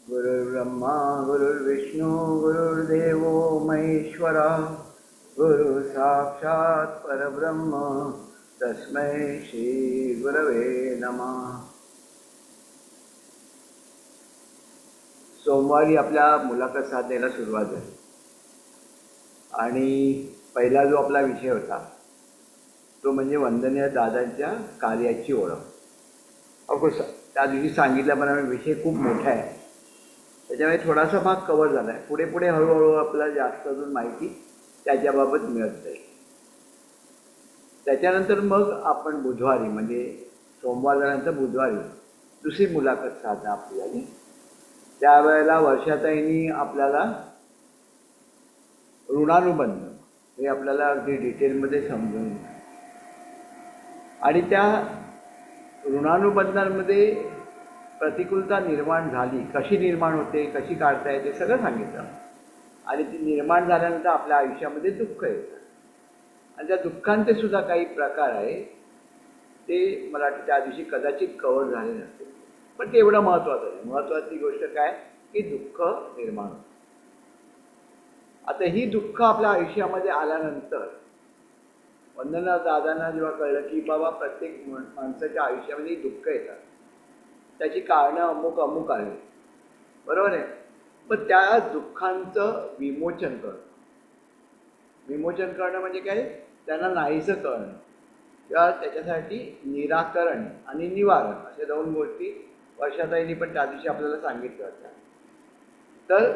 गुरुर्ब्रह्मा गुरुर्विष्णू गुरुर्देव महेश्वरा, गुरु साक्षात परब्रह्म तस्मै श्री गुरवे नमः. सोमवारी आपल्या मुलाखत साधनेला सुरुवात झाली आणि पहिला जो आपला विषय होता तो म्हणजे वंदनीय दादांच्या कार्याची ओळख. ऑफकोर्स त्या दिवशी सांगितल्याप्रमाणे विषय खूप मोठा आहे, त्याच्यामुळे थोडासा भाग कव्हर झाला आहे. पुढे पुढे हळूहळू आपल्याला जास्त अजून माहिती त्याच्याबाबत मिळत जाईल. त्याच्यानंतर मग आपण बुधवारी म्हणजे सोमवार झाल्यानंतर बुधवारी दुसरी मुलाखत साधना आपली झाली. त्यावेळेला वर्षाताईंनी आपल्याला ऋणानुबंध हे आपल्याला अगदी डिटेलमध्ये समजून आणि त्या ऋणानुबंधांमध्ये प्रतिकूलता निर्माण झाली, कशी निर्माण होते, कशी काढता येते, सगळं सांगितलं. आणि ती निर्माण झाल्यानंतर आपल्या आयुष्यामध्ये दुःख येतं आणि त्या दुःखांचे सुद्धा काही प्रकार आहे, ते मला त्या दिवशी कदाचित कव्हर झाले नसते, पण ते एवढं महत्त्वाचं आहे. महत्त्वाची गोष्ट काय की दुःख निर्माण होतं. आता ही दुःख आपल्या आयुष्यामध्ये आल्यानंतर वंदना दादांना जेव्हा कळलं की बाबा प्रत्येक माणसाच्या आयुष्यामध्ये दुःख येतात, त्याची कारणं अमुक अमुक आहे, बरोबर आहे. पण त्या दुःखांचं विमोचन करणं, विमोचन करणं म्हणजे काय, त्यांना नाहीसं करणं किंवा त्याच्यासाठी निराकरण आणि निवारण अशा दोन गोष्टी वर्षाताईंनी पण त्या दिवशी आपल्याला सांगितलं होत्या. तर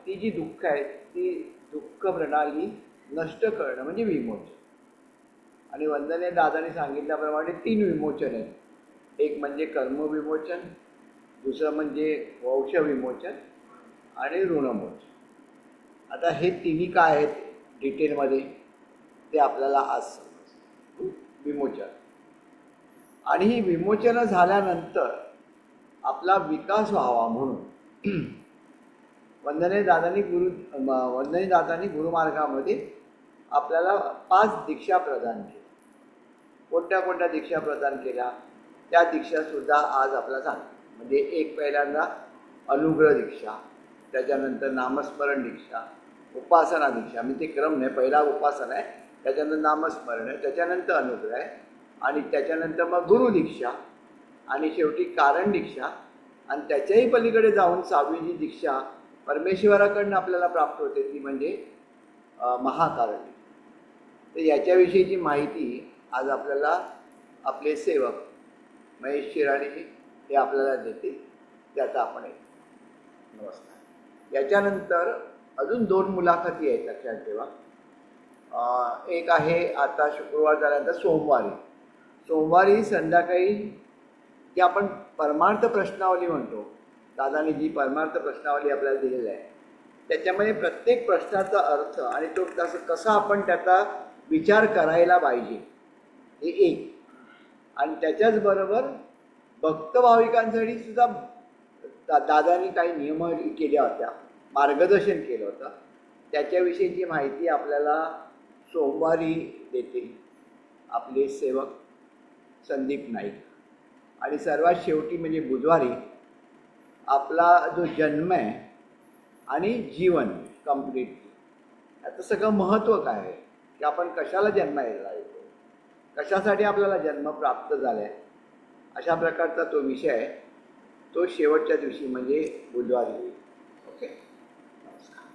ती जी दुःख आहे ती दुःख प्रणाली नष्ट करणं म्हणजे विमोचन. आणि वंदनीय दादांनी सांगितल्याप्रमाणे 3 विमोचन आहेत. एक म्हणजे कर्मविमोचन, दुसरं म्हणजे वंश विमोचन आणि ऋणमोचन. आता हे तिन्ही काय आहेत डिटेलमध्ये ते आपल्याला आज समजतं. विमोचन आणि ही विमोचन झाल्यानंतर आपला विकास व्हावा म्हणून वंदनीय दादांनी गुरुमार्गामध्ये आपल्याला 5 दीक्षा प्रदान केल्या. कोणत्या कोणत्या दीक्षा प्रदान केल्या त्या दीक्षासुद्धा आज आपल्याला सांगतो. म्हणजे एक पहिल्यांदा अनुग्रह दीक्षा, त्याच्यानंतर नामस्मरण दीक्षा, उपासना दीक्षा. मी ते क्रम नाही, पहिला उपासना आहे, त्याच्यानंतर नामस्मरण आहे, त्याच्यानंतर अनुग्रह आहे आणि त्याच्यानंतर मग गुरुदीक्षा आणि शेवटी कारण दीक्षा. आणि त्याच्याही पलीकडे जाऊन 6वी जी दीक्षा परमेश्वराकडनं आपल्याला प्राप्त होते ती म्हणजे महाकारण. तर याच्याविषयीची माहिती आज आपल्याला आपले सेवक महेश शिराणी हे आपल्याला देतील, त्याचा आपण एक नमस्कार. याच्यानंतर अजून 2 मुलाखती आहेत, लक्षात ठेवा. एक आहे आता शुक्रवार झाल्यानंतर सोमवारी संध्याकाळी जी आपण परमार्थ प्रश्नावली म्हणतो, दादांनी जी परमार्थ प्रश्नावली आपल्याला दिलेली आहे त्याच्यामध्ये प्रत्येक प्रश्नाचा अर्थ आणि तो कसा आपण त्याचा विचार करायला पाहिजे हे एक. आणि त्याच्याचबरोबर भक्त भाविकांसाठी सुद्धा दादांनी काही नियम केल्या होत्या, मार्गदर्शन केलं होतं, त्याच्याविषयीची माहिती आपल्याला सोमवारी देतील आपले सेवक संदीप नाईक. आणि सर्वात शेवटी म्हणजे बुधवारी आपला जो जन्म आहे आणि जीवन कम्प्लीटली याचं सगळं महत्त्व काय आहे की आपण कशाला जन्मायला येतो, कशासाठी आपल्याला जन्म प्राप्त झाला आहे, अशा प्रकारचा तो विषय आहे. तो शेवटच्या दिवशी म्हणजे बुधवारी होईल. ओके, नमस्कार.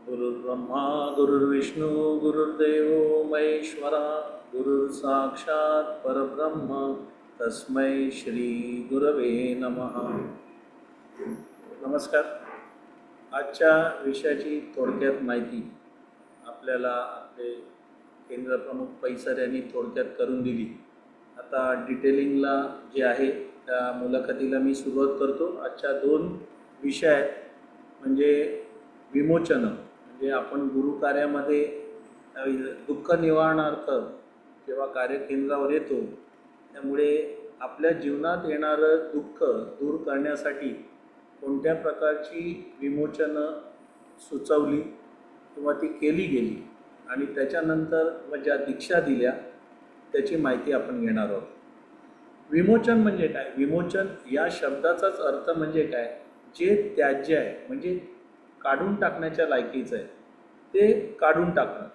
गुरुर्ब्रह्मा गुरुर्विष्णू गुरुर्देव महेश्वरा, गुरु साक्षात परब्रह्म तस्मै श्री गुरवे नमः. नमस्कार. आजच्या विषयाची थोडक्यात माहिती आपल्याला आपले केंद्रप्रमुख पैसर यांनी थोडक्यात करून दिली. आता डिटेलिंगला जे आहे त्या मुलाखतीला मी सुरुवात करतो. आजच्या 2 विषय आहेत, म्हणजे विमोचन म्हणजे आपण गुरुकार्यामध्ये दुःख निवारणार्थ जेव्हा कार्यकेंद्रावर येतो, त्यामुळे आपल्या जीवनात येणारं दुःख दूर करण्यासाठी कोणत्या प्रकारची विमोचनं सुचवली किंवा ती केली गेली आणि त्याच्यानंतर ज्या दीक्षा दिल्या त्याची माहिती आपण घेणार आहोत. विमोचन म्हणजे काय? विमोचन या शब्दाचाच अर्थ म्हणजे काय? जे त्याज्य आहे म्हणजे काढून टाकण्याच्या लायकीचं आहे ते काढून टाकणं.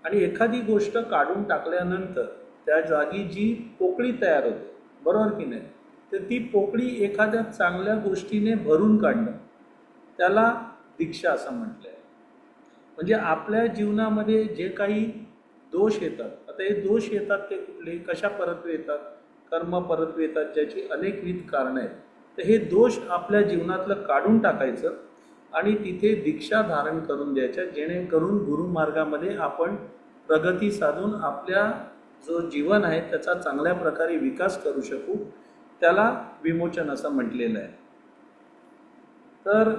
आणि एखादी गोष्ट काढून टाकल्यानंतर त्या जागी जी पोकळी तयार होते, बरोबर की नाही, तर ती पोकळी एखाद्या चांगल्या गोष्टीने भरून काढणं, त्याला दीक्षा असं म्हटलं आहे. म्हणजे आपल्या जीवनामध्ये जे काही दोष येतात, आता हे दोष येतात ते कुठले, कशा परत्वे येतात? कर्म परत्वे येतात, ज्याची अनेकविध कारणं आहेत. तर हे दोष आपल्या जीवनातलं काढून टाकायचं आणि तिथे दीक्षा धारण करून द्यायच्या, जेणेकरून गुरुमार्गामध्ये आपण प्रगती साधून आपल्या जो जीवन आहे त्याचा चांगल्या प्रकारे विकास करू शकू. त्याला विमोचन असं म्हटलेलं आहे. तर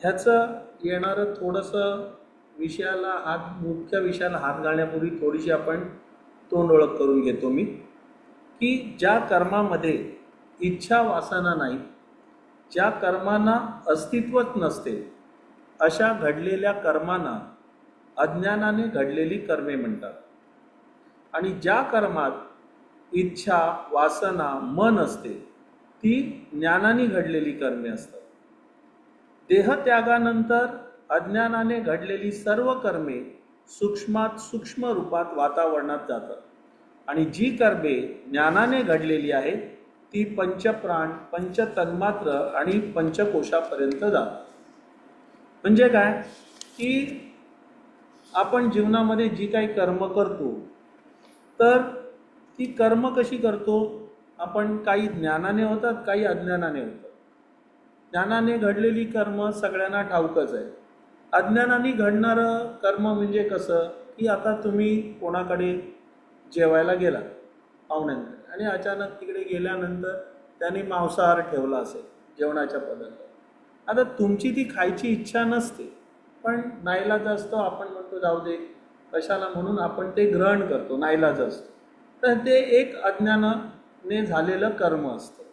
ह्याचं येणारं थोडंसं मुख्य विषयाला हात घालण्यापूर्वी थोडीशी आपण तोंड ओळख करून घेतो मी, की ज्या कर्मामध्ये इच्छा वासना नाही, ज्या कर्मांना अस्तित्वच नसते, अशा घडलेल्या कर्मांना अज्ञानाने घडलेली कर्मे म्हणतात. आणि ज्या कर्मात इच्छा वासना मन असते ती ज्ञानाने घडलेली कर्मे असतात. देहत्यागानंतर अज्ञानाने घडलेली सर्व कर्मे सूक्ष्मात सूक्ष्म रूपात वातावरणात जातात आणि जी कर्मे ज्ञानाने घडलेली आहेत ती पंचप्राण, पंचतन्मात्र आणि पंचकोशापर्यंत जातात. म्हणजे काय की आपण जीवनामध्ये जी काही कर्म करतो तर ती कर्म कशी करतो आपण? काही ज्ञानाने होतात, काही अज्ञानाने होतात. ज्ञानाने घडलेली कर्म सगळ्यांना ठाऊकच आहे. अज्ञानाने घडणारं कर्म म्हणजे कसं की आता तुम्ही कोणाकडे जेवायला गेला पाहुण्यांकडे आणि अचानक तिकडे गेल्यानंतर त्याने मांसाहार ठेवला असेल जेवणाच्या पदार्थात. आता तुमची ती खायची इच्छा नसते, पण नाईलाज असतो, आपण म्हणतो जाऊ दे कशाला, म्हणून आपण ते ग्रहण करतो, नाईलाज असतो. तर ते एक अज्ञानाने झालेलं कर्म असतं.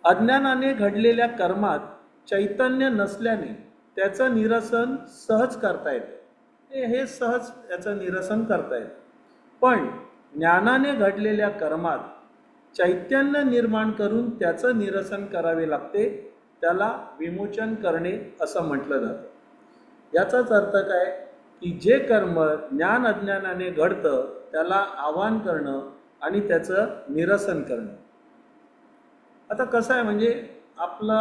अज्ञानाने घडलेल्या कर्मात चैतन्य नसल्याने त्याचं निरसन सहज करता येते. हे सहज याचं निरसन करता येतं. पण ज्ञानाने घडलेल्या कर्मात चैतन्य निर्माण करून त्याचं निरसन करावे लागते. त्याला विमोचन करणे असं म्हटलं जातं. याचाच अर्थ काय की जे कर्म ज्ञान अज्ञानाने घडतं त्याला आवाहन करणं आणि त्याचं निरसन करणं. आता कसं आहे म्हणजे आपला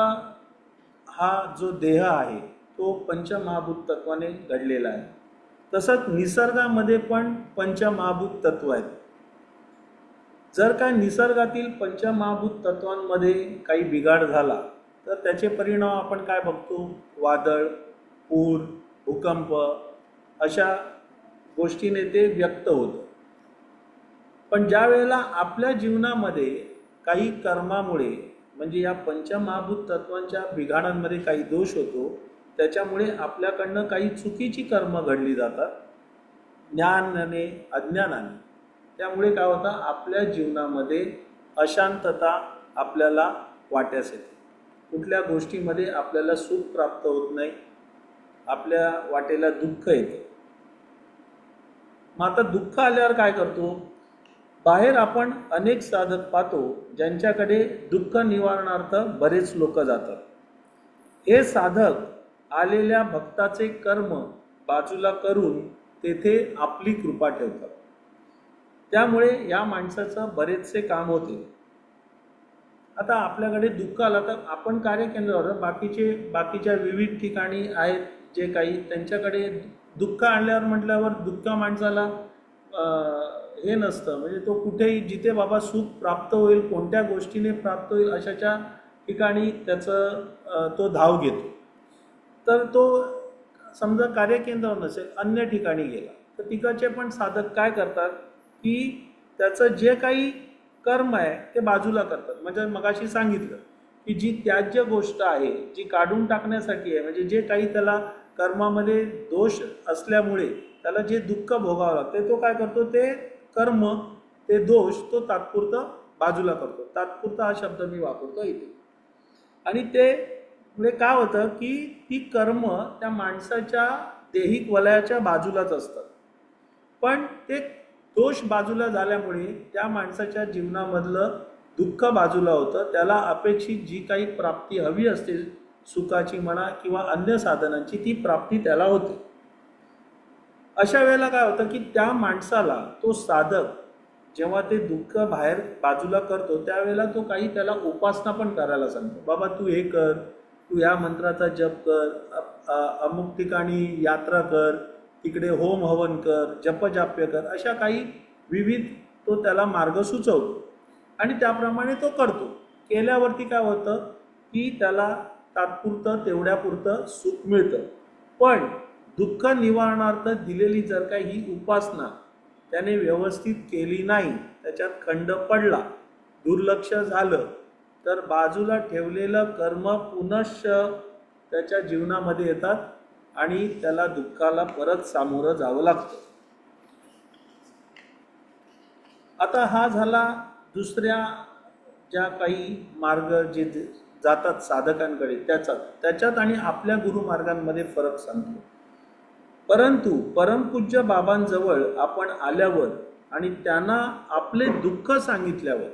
हा जो देह आहे तो पंचमहाभूत तत्वाने घडलेला आहे. तसंच निसर्गामध्ये पण पंचमहाभूत तत्व आहेत. जर काय निसर्गातील पंचमहाभूत तत्वांमध्ये काही बिघाड झाला तर त्याचे परिणाम आपण काय बघतो? वादळ, पूर, भूकंप अशा गोष्टीने ते व्यक्त होतं. पण ज्या वेळेला आपल्या जीवनामध्ये काही कर्मामुळे म्हणजे या पंचमहाभूत तत्वांच्या बिघाडांमध्ये काही दोष होतो, त्याच्यामुळे आपल्याकडनं काही चुकीची कर्म घडली जातात ज्ञानाने अज्ञानाने. त्यामुळे काय होतं आपल्या जीवनामध्ये अशांतता आपल्याला वाट्यास येते. कुठल्या गोष्टीमध्ये आपल्याला सुख प्राप्त होत नाही, आपल्या वाटेला दुःख येतं. मग आता दुःख आल्यावर काय करतो? बाहेर आपण अनेक साधक पाहतो ज्यांच्याकडे दुःख निवारणार्थ बरेच लोक जातात. हे साधक आलेल्या भक्ताचे कर्म बाजूला करून तेथे आपली कृपा ठेवतात. त्यामुळे या माणसाचं बरेचसे काम होते. आता आपल्याकडे दुःख आलं तर आपण कार्यकेंद्रावर बाकीच्या विविध ठिकाणी आहेत जे काही, त्यांच्याकडे दुःख आणल्यावर म्हटल्यावर दुःख माणसाला हे नसतं. म्हणजे तो कुठेही जिथे बाबा सुख प्राप्त होईल, कोणत्या गोष्टीने प्राप्त होईल अशाच्या ठिकाणी त्याचं तो धाव घेतो. तर तो समजा कार्यकेंद्रावर नसेल अन्य ठिकाणी गेला तर तिकडचे पण साधक काय करतात की त्याचं जे काही कर्म आहे ते बाजूला करतात. म्हणजे मगाशी सांगितलं की जी त्याज्य गोष्ट आहे जी काढून टाकण्यासाठी आहे, म्हणजे जे काही त्याला कर्मामध्ये दोष असल्यामुळे त्याला जे दुःख भोगावं लागते तो काय करतो? ते कर्म, ते दोष तो तात्पुरतं बाजूला करतो. तात्पुरता हा शब्द मी वापरतो इथे. आणि ते म्हणजे काय होतं की ती कर्म त्या माणसाच्या दैहिक वलयाच्या बाजूलाच असतात, पण ते दोष बाजूला झाल्यामुळे त्या माणसाच्या जीवनामधलं दुःख बाजूला होतं. त्याला अपेक्षित जी काही प्राप्ती हवी असते, सुखाची म्हणा किंवा अन्य साधनांची, ती प्राप्ती त्याला होते. अशा वेळेला काय होतं की त्या माणसाला, तो साधक जेव्हा ते दुःख बाहेर बाजूला करतो त्यावेळेला तो काही त्याला उपासना पण करायला सांगतो. बाबा तू हे कर, तू या मंत्राचा जप कर, अमुक ठिकाणी यात्रा कर, तिकडे होम हवन कर, जपजाप्य कर, अशा काही विविध तो त्याला मार्ग सुचवतो आणि त्याप्रमाणे तो करतो. केल्यावरती काय होतं की त्याला तात्पुरतं तेवढ्यापुरतं सुख मिळतं. पण दुःख निवारणार्थ दिलेली जर का ही उपासना त्याने व्यवस्थित केली नाही, त्याच्यात खंड पडला, दुर्लक्ष झालं, तर बाजूला ठेवलेलं कर्म पुनश्च त्याच्या जीवनामध्ये येतात आणि त्याला दुःखाला परत सामोरं जावं लागतं. आता हा झाला दुसऱ्या ज्या काही मार्ग जे जातात साधकांकडे त्याच्यात आणि आपल्या गुरुमार्गांमध्ये फरक सांगतो. परंतु परमपूज्य बाबांजवळ आपण आल्यावर आणि त्यांना आपले दुःख सांगितल्यावर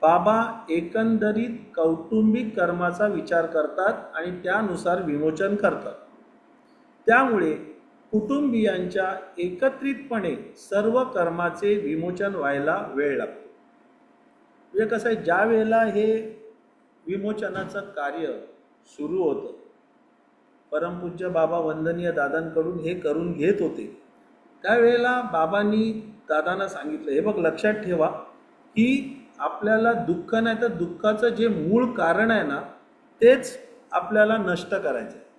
बाबा एकंदरीत कौटुंबिक कर्माचा विचार करतात आणि त्यानुसार विमोचन करतात. त्यामुळे कुटुंबियांच्या एकत्रितपणे सर्व कर्माचे विमोचन व्हायला वेळ लागतो. म्हणजे कसं आहे, ज्या वेळेला हे विमोचनाचं कार्य सुरू होतं, परमपूज्य बाबा वंदनीय दादांकडून हे करून घेत होते, त्यावेळेला बाबांनी दादांना सांगितलं, हे बघ लक्षात ठेवा की आपल्याला दुःख नाही तर दुःखाचं जे मूळ कारण आहे ना तेच आपल्याला नष्ट करायचं आहे,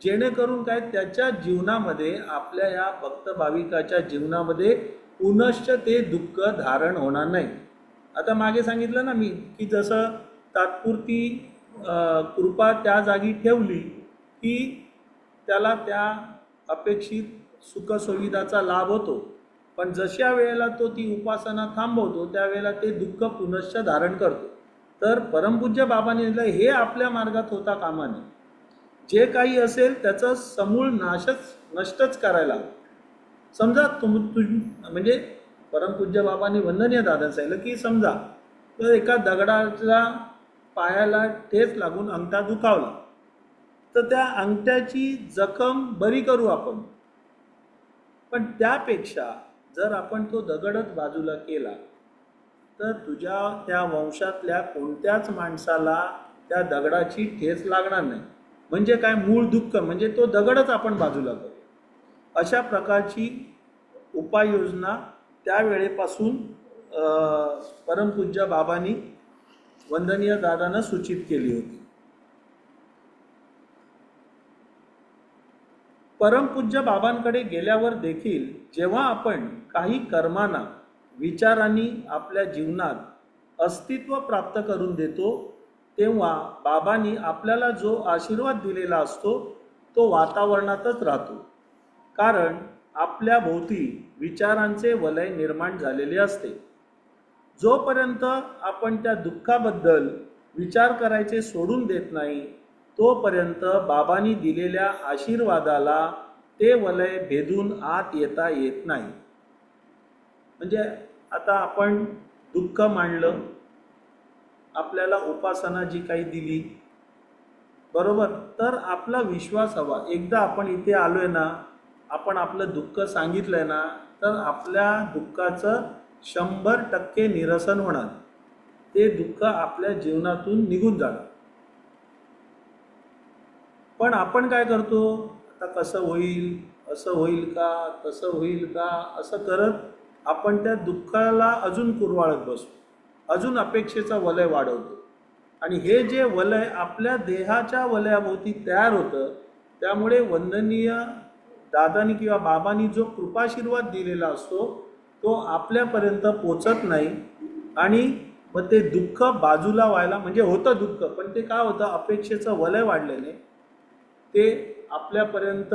जेणेकरून काय त्याच्या जीवनामध्ये, आपल्या या भक्त भाविकाच्या जीवनामध्ये पुनश्च ते दुःख धारण होणार नाही. आता मागे सांगितलं ना मी की जसं तात्पुरती कृपा त्या जागी ठेवली की त्याला त्या अपेक्षित सुखसुविधाचा लाभ होतो, पण जशा वेळेला तो ती उपासना थांबवतो त्यावेळेला ते दुःख पुनश्च धारण करतो. तर परमपूज्य बाबांनी हे आपल्या मार्गात होता कामा नये. जे काही असेल त्याचं समूळ नष्टच करायला हवं. समजा म्हणजे परमपूज्य बाबांनी वंदनीय दादा सांगितलं की समजा तर एका दगडाच्या पायाला ठेच लागून अंगठा दुखावला, तर त्या अंगठ्याची जखम बरी करू आपण, पण त्यापेक्षा जर आपण तो दगडच बाजूला केला तर तुझ्या त्या वंशातल्या कोणत्याच माणसाला त्या दगडाची ठेच लागणार नाही. म्हणजे काय, मूळ दुःख म्हणजे तो दगडच आपण बाजूला करू. अशा प्रकारची उपाययोजना त्यावेळेपासून परमपूज्य बाबांनी वंदनीय दादांना सूचित केली होती. परमपूज्य बाबांकडे गेल्यावर देखील जेव्हा आपण काही कर्मांना विचारांनी आपल्या जीवनात अस्तित्व प्राप्त करून देतो, तेव्हा बाबांनी आपल्याला जो आशीर्वाद दिलेला असतो तो वातावरणातच राहतो. कारण आपल्या भोवती विचारांचे वलय निर्माण झालेले असते. जोपर्यंत आपण त्या दुःखाबद्दल विचार करायचे सोडून देत नाही, तोपर्यंत बाबांनी दिलेल्या आशीर्वादाला ते वलय भेदून आत येता येत नाही. म्हणजे आता आपण दुःख मांडलं, आपल्याला उपासना जी काही दिली, बरोबर, तर आपला विश्वास हवा. एकदा आपण इथे आलोय ना, आपण आपलं दुःख सांगितलंय ना, तर आपल्या दुःखाचं 100% निरसन होणार. ते दुःख आपल्या जीवनातून निघून जाणार. पण आपण काय करतो, आता कसं होईल, असं होईल का, तसं होईल का, असं करत आपण त्या दुःखाला अजून कुरवाळत बसतो, अजून अपेक्षेचा वलय वाढवतो. आणि हे जे वलय आपल्या देहाच्या वलयाभोवती तयार होतं, त्यामुळे वंदनीय दादानी किंवा बाबांनी जो कृपाशीर्वाद दिलेला असतो तो आपल्यापर्यंत पोचत नाही. आणि मग ते दुःख बाजूला व्हायला, म्हणजे होतं दुःख, पण ते काय होतं, अपेक्षेचं वलय वाढलेले ते आपल्यापर्यंत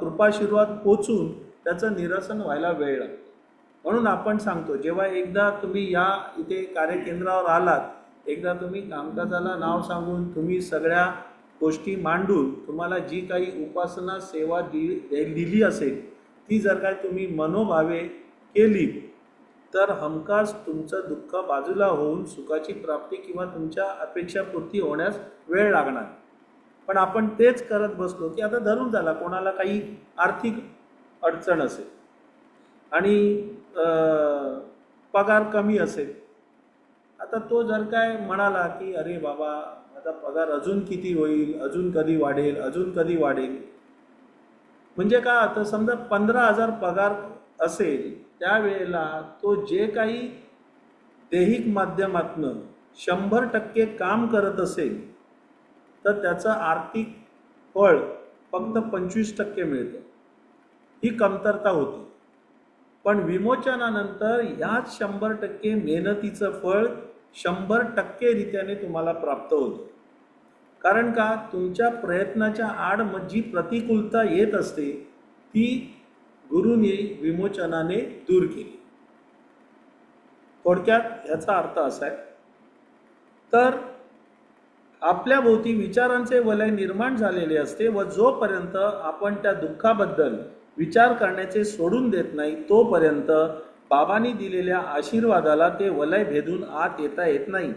कृपाशीर्वाद पोचून त्याचं निरसन व्हायला वेळ लागतो. म्हणून आपण सांगतो, जेव्हा एकदा तुम्ही या इथे कार्यकेंद्रावर आलात, एकदा तुम्ही कामकाजाला नाव सांगून तुम्ही सगळ्या गोष्टी मांडून तुम्हाला जी काही उपासना सेवा दिली असेल ती जर काय तुम्ही मनोभावे केली तर हमखास तुमचं दुःख बाजूला होऊन सुखाची प्राप्ती किंवा तुमच्या अपेक्षापूर्ती होण्यास वेळ लागणार. पण आपण तेच करत बसलो की आता धरून झाला कोणाला काही आर्थिक अडचण असेल आणि पगार कमी असेल. आता तो जर काय म्हणाला की अरे बाबा माझा पगार अजून किती होईल, अजून कधी वाढेल, अजून कधी वाढेल. म्हणजे काय आता समजा 15,000 पगार असेल त्यावेळेला तो जे काही दैहिक माध्यमातनं 100% काम करत असेल तर त्याचं आर्थिक फळ फक्त 25% मिळतं. ही कमतरता होती. पण विमोचनानंतर ह्याच 100% मेहनतीचं फळ 100% रीत्याने तुम्हाला प्राप्त होतं. कारण का तुमच्या प्रयत्नाच्या आड जी प्रतिकूलता येत असते ती गुरुने विमोचनाने दूर केली. थोडक्यात ह्याचा अर्थ असा आहे तर आपल्या भोवती विचारांचे वलय निर्माण झालेले असते व जोपर्यंत आपण त्या दुःखाबद्दल विचार करण्याचे सोडून देत नाही तोपर्यंत बाबांनी दिलेल्या आशीर्वादाला ते वलय भेदून आत येता येत नाही.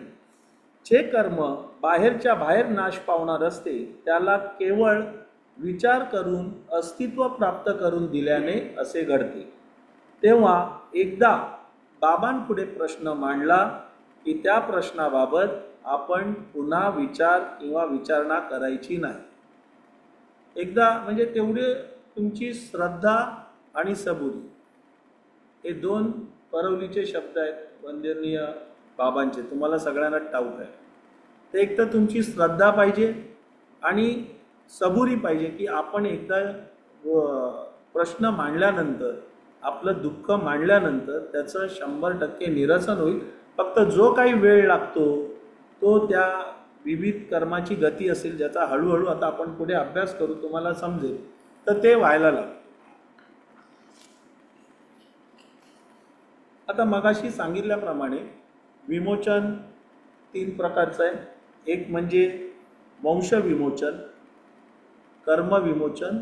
जे कर्म बाहेरच्या बाहेर नाश पावणार असते त्याला केवळ विचार करून अस्तित्व प्राप्त करून दिल्याने असे घडते. तेव्हा एकदा बाबांपुढे प्रश्न मांडला की त्या प्रश्नाबाबत आपण पुन्हा विचार किंवा विचारणा करायची नाही. एकदा म्हणजे तेवढे तुमची श्रद्धा आणि सबुरी हे 2 परवलीचे शब्द आहेत वंदनीय बाबांचे, तुम्हाला सगळ्यांना ठाऊक आहे. ते एक तर तुमची श्रद्धा पाहिजे आणि सबुरी पाहिजे की आपण एकदा प्रश्न मांडल्यानंतर आपलं दुःख मांडल्यानंतर त्याचं 100% निरसन होईल. फक्त जो काही वेळ लागतो तो त्या विविध कर्माची गती असेल ज्याचा हळूहळू आता आपण पुढे अभ्यास करू तुम्हाला समजेल तर ते व्हायला लागतं. आता मगाशी सांगितल्याप्रमाणे विमोचन 3 प्रकारचं आहे. एक म्हणजे वंश विमोचन, कर्म विमोचन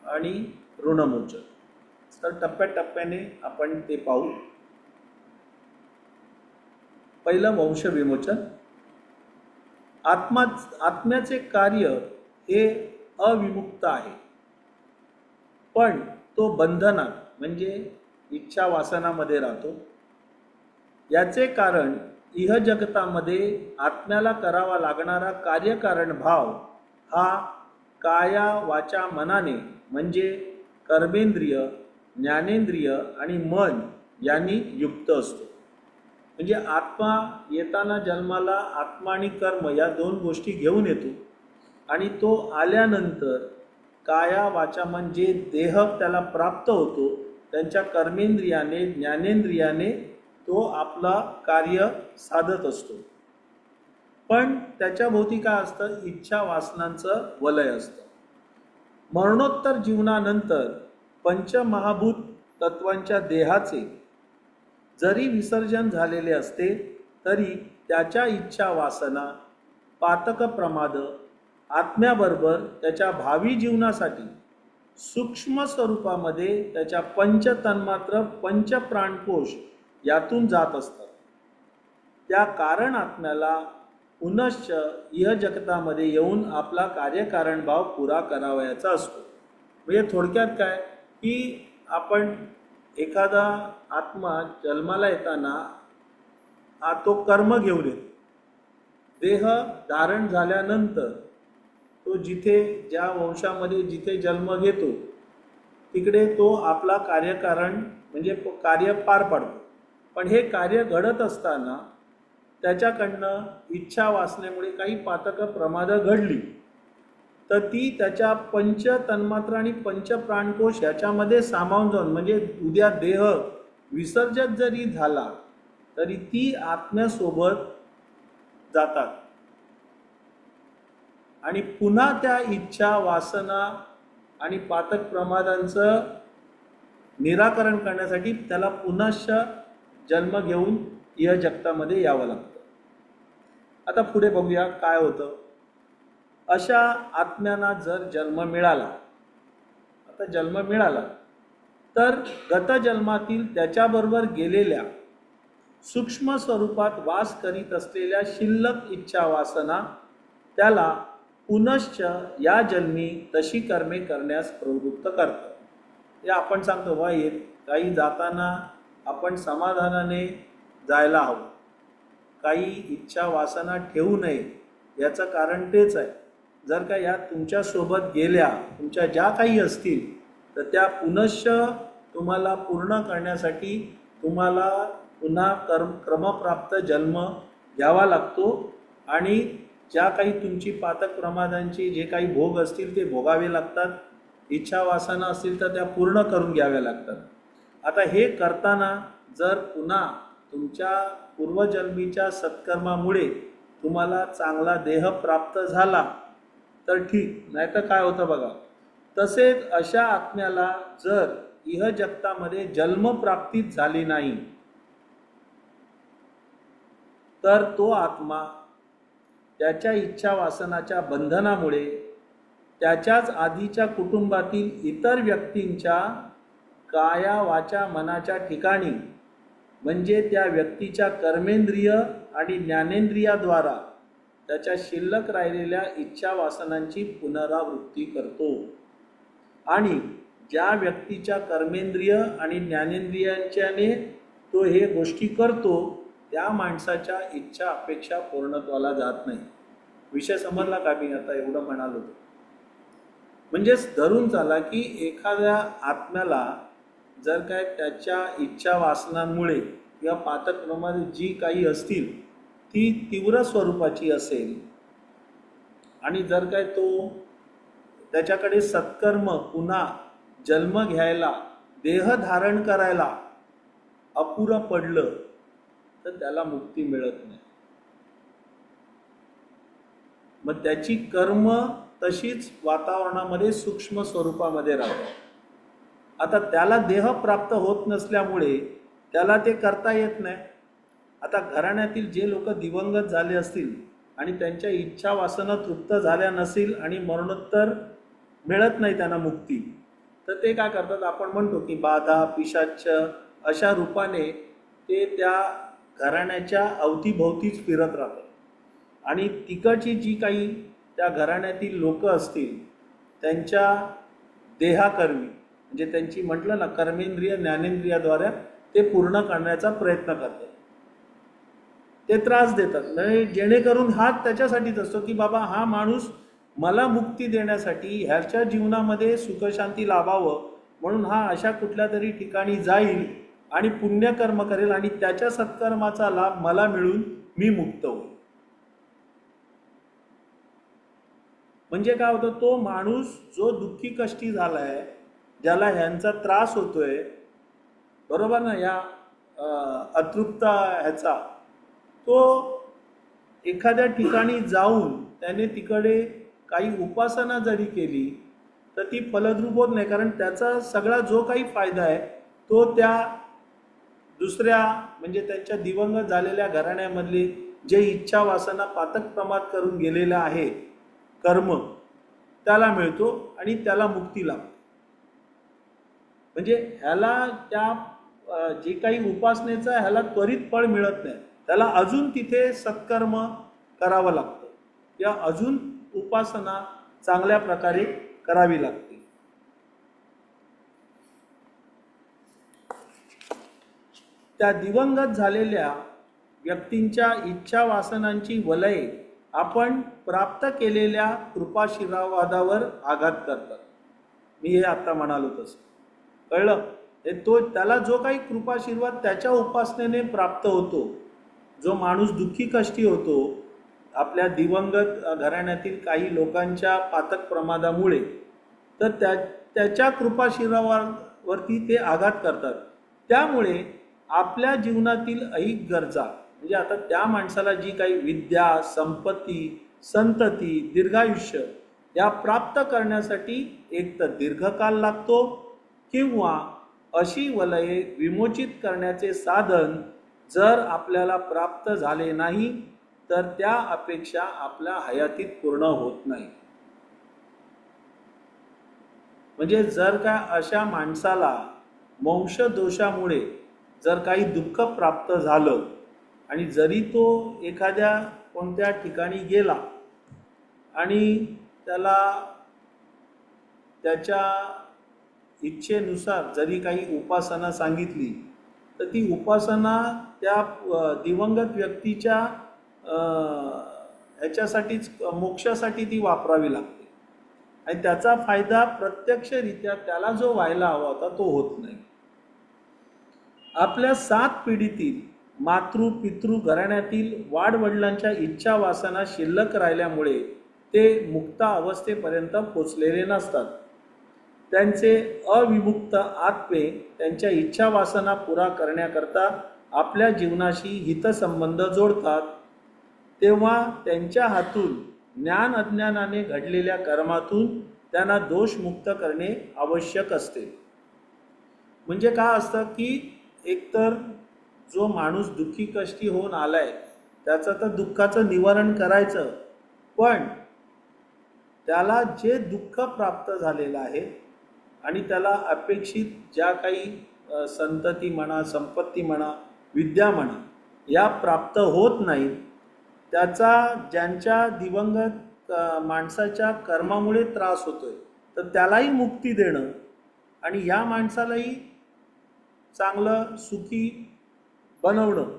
आणि ऋणमोचन. तर टप्प्याटप्प्याने आपण ते पाहू. पहिलं वंश विमोचन. आत्म्याचे कार्य हे अविमुक्त आहे पण तो बंधनात म्हणजे इच्छा वासनामध्ये राहतो. याचे कारण इह जगतामध्ये आत्म्याला करावा लागणारा कार्यकारण भाव हा काया वाचा मनाने म्हणजे कर्मेंद्रिय, ज्ञानेंद्रिय आणि मन यांनी युक्त असतो. म्हणजे आत्मा येताना जन्माला आत्मा आणि कर्म या 2 गोष्टी घेऊन येतो आणि तो आल्यानंतर काया वाचा मन जे देह त्याला प्राप्त होतो त्यांच्या कर्मेंद्रियाने ज्ञानेंद्रियाने तो आपला कार्य साधत असतो. पण त्याच्या भोवती काय असतं, इच्छा वासनांचं वलय असतं. मरणोत्तर जीवनानंतर पंचमहाभूत तत्वांच्या देहाचे जरी विसर्जन झालेले असते तरी त्याच्या इच्छा वासना पातक प्रमाद आत्म्याबरोबर त्याच्या भावी जीवनासाठी सूक्ष्म स्वरूपामध्ये त्याच्या पंचतन्मात्र पंचप्राणकोश यातून जात असतात. त्या कारण आत्म्याला पुनश्च इह जगतामध्ये येऊन आपला कार्यकारण भाव पुरा करावयाचा असतो. म्हणजे थोडक्यात काय की आपण एखादा आत्मा जन्माला येताना तो कर्म घेऊन येतो. देह धारण झाल्यानंतर तो जिथे ज्या वंशामध्ये जिथे जन्म घेतो तिकडे तो आपला कार्यकारण म्हणजे कार्य पार पाडतो. पण हे कार्य घडत असताना त्याच्याकडनं इच्छा वासनेमुळे काही पातक प्रमाद घडली तर ती त्याच्या पंच तन्मात्र आणि पंचप्राणकोश याच्यामध्ये सामावून जाऊन म्हणजे उद्या देह विसर्जित जरी झाला तरी ती आत्म्यासोबत जातात आणि पुन्हा त्या इच्छा वासना आणि पातक प्रमादांचं निराकरण करण्यासाठी त्याला पुनश्च जन्म घेऊन इह जगतामध्ये यावं लागतं. आता पुढे बघूया काय होतं. अशा आत्म्यांना जर जन्म मिळाला, आता जन्म मिळाला तर गतजन्मातील त्याच्याबरोबर गेलेल्या सूक्ष्म स्वरूपात वास करीत असलेल्या शिल्लक इच्छा वासना त्याला पुनश्च या जन्मी तशी कर्मे करण्यास प्रवृत्त करतात. हे आपण सांगतो बा येत काही जाताना आपण समाधानाने जायला हवं, काही इच्छा वासना ठेवू नये. याचं कारण तेच आहे, जर का या तुमच्यासोबत गेल्या, तुमच्या ज्या काही असतील, तर त्या पुनश्च तुम्हाला पूर्ण करण्यासाठी तुम्हाला पुन्हा क्रमप्राप्त जन्म घ्यावा लागतो आणि ज्या काही तुमची पातक प्रमादांची जे काही भोग असतील ते भोगावे लागतात. इच्छा वासना असतील तर त्या पूर्ण करून घ्याव्या लागतात. आता हे करताना जर पुन्हा तुमच्या पूर्वजन्मीच्या सत्कर्मामुळे तुम्हाला चांगला देह प्राप्त झाला तर ठीक, नाही तर काय होतं बघा, तसेच अशा आत्म्याला जर इह जगतामध्ये जन्मप्राप्तीच झाली नाही तर तो आत्मा त्याच्या इच्छा वासनाच्या बंधनामुळे त्याच्याच आधीच्या कुटुंबातील इतर व्यक्तींच्या काया वाचा मनाच्या ठिकाणी, म्हणजे त्या व्यक्तीच्या कर्मेंद्रिय आणि ज्ञानेंद्रियाद्वारा त्याच्या शिल्लक राहिलेल्या इच्छा वासनांची पुनरावृत्ती करतो. आणि ज्या व्यक्तीच्या कर्मेंद्रिय आणि ज्ञानेंद्रियांच्याने तो हे गोष्टी करतो त्या माणसाच्या इच्छा अपेक्षा पूर्णत्वाला जात नाही. विषय समजला का? मी आता एवढं म्हणालो. म्हणजेच धरून चाला की एखाद्या आत्म्याला जर काय त्याच्या इच्छा वासनांमुळे किंवा पातक प्रमाणे जी काही असतील ती तीव्र स्वरूपाची असेल आणि जर काय तो त्याच्याकडे सत्कर्म पुन्हा जन्म घ्यायला, देह धारण करायला अपुरं पडलं तर त्याला मुक्ती मिळत नाही. मग त्याची कर्म तशीच वातावरणामध्ये सूक्ष्म स्वरूपामध्ये राहतात. आता त्याला देह प्राप्त होत नसल्यामुळे त्याला ते करता येत नाही. आता घराण्यातील जे लोक दिवंगत झाले असतील आणि त्यांच्या इच्छा वासना तृप्त झाल्या नसेल आणि मरणोत्तर मिळत नाही त्यांना मुक्ती, तर ते काय करतात, आपण म्हणतो की बाधा पिशाच अशा रूपाने ते त्या घराण्याच्या अवतीभोवतीच फिरत राहतात. आणि तिकडची जी काही त्या घराण्यातील लोक असतील त्यांच्या देहाकर्मी, म्हणजे त्यांची म्हटलं ना कर्मेंद्रिय ज्ञानेंद्रियाद्वारे ते पूर्ण करण्याचा प्रयत्न करतात, ते त्रास देतात. नाही जेणेकरून हा त्याच्यासाठीच असतो की बाबा हा माणूस मला मुक्ती देण्यासाठी ह्याच्या जीवनामध्ये सुखशांती लाभावं म्हणून हा अशा कुठल्या तरी ठिकाणी जाईल आणि पुण्यकर्म करेल आणि त्याच्या सत्कर्माचा लाभ मला मिळून मी मुक्त होईल. म्हणजे काय होतं, तो माणूस जो दुःखी कष्टी झालाय, ज्याला ह्यांचा त्रास होतोय, बरोबर ना, या अतृप्त ह्याचा, तो एखाद्या ठिकाणी जाऊन त्याने तिकडे काही उपासना जरी केली तर ती फलद्रूप होत नाही. कारण त्याचा सगळा जो काही फायदा आहे तो त्या दुसऱ्या म्हणजे त्यांच्या दिवंगत झालेल्या घराण्यामधले जे इच्छा वासना पातक प्रमाद करून गेलेला आहे कर्म, त्याला मिळतो आणि त्याला मुक्ती लाभते. म्हणजे ह्याला त्या जे काही उपासनेचा ह्याला त्वरित फळ मिळत नाही, त्याला अजून तिथे सत्कर्म करावं लागतं या अजून उपासना चांगल्या प्रकारे करावी लागते. त्या दिवंगत झालेल्या व्यक्तींच्या इच्छा वासनांची वलये आपण प्राप्त केलेल्या कृपाशीर्वादावर आघात करतात. मी हे आता म्हणालो तसं कळलं. तो त्याला जो काही कृपाशीर्वाद त्याच्या उपासनेने प्राप्त होतो, जो माणूस दुःखी कष्टी होतो आपल्या दिवंगत घराण्यातील काही लोकांच्या पातक प्रमादामुळे, तर त्याच्या कृपाशीर्वादावरती ते आघात करतात. त्यामुळे आपल्या जीवनातील ऐहिक गरजा, म्हणजे आता त्या माणसाला जी काही विद्या, संपत्ती, संतती, दीर्घायुष्य या प्राप्त करण्यासाठी एक तर दीर्घकाल लागतो किंवा अशी वलये विमोचित करण्याचे साधन जर आपल्याला प्राप्त झाले नाही तर त्या अपेक्षा आपल्या हयातीत पूर्ण होत नाही. म्हणजे जर का अशा माणसाला वंशदोषामुळे जर काही दुःख प्राप्त झालं आणि जरी तो एखाद्या कोणत्या ठिकाणी गेला आणि त्याला त्याच्या इच्छेनुसार जरी काही उपासना सांगितली तर ती उपासना त्या दिवंगत व्यक्तीच्या ह्याच्यासाठीच मोक्षासाठी ती वापरावी लागते आणि त्याचा फायदा प्रत्यक्षरित्या त्याला जो व्हायला हवा होता तो होत नाही. आपल्या 7 पिढीतील मातृ पितृ घराण्यातील वाडवडिलांच्या इच्छा वासना शिल्लक राहिल्यामुळे ते मुक्त अवस्थेपर्यंत पोचलेले नसतात. त्यांचे अविमुक्त आत्मे त्यांच्या इच्छा वासना पुरा करण्याकरता आपल्या जीवनाशी हितसंबंध जोडतात. तेव्हा त्यांच्या हातून ज्ञान अज्ञानाने घडलेल्या कर्मातून त्यांना दोषमुक्त करणे आवश्यक असते. म्हणजे काय असतं की एकतर जो माणूस दुःखी कष्टी होऊन आलाय त्याचं तर दुःखाचं निवारण करायचं, पण त्याला जे दुःख प्राप्त झालेलं आहे आणि त्याला अपेक्षित ज्या काही संतती म्हणा, संपत्ती म्हणा, विद्या म्हणा या प्राप्त होत नाहीत, त्याचा ज्यांच्या दिवंगत माणसाच्या कर्मामुळे त्रास होतोय तर त्यालाही मुक्ती देणं आणि या माणसालाही चांगलं सुखी बनवणं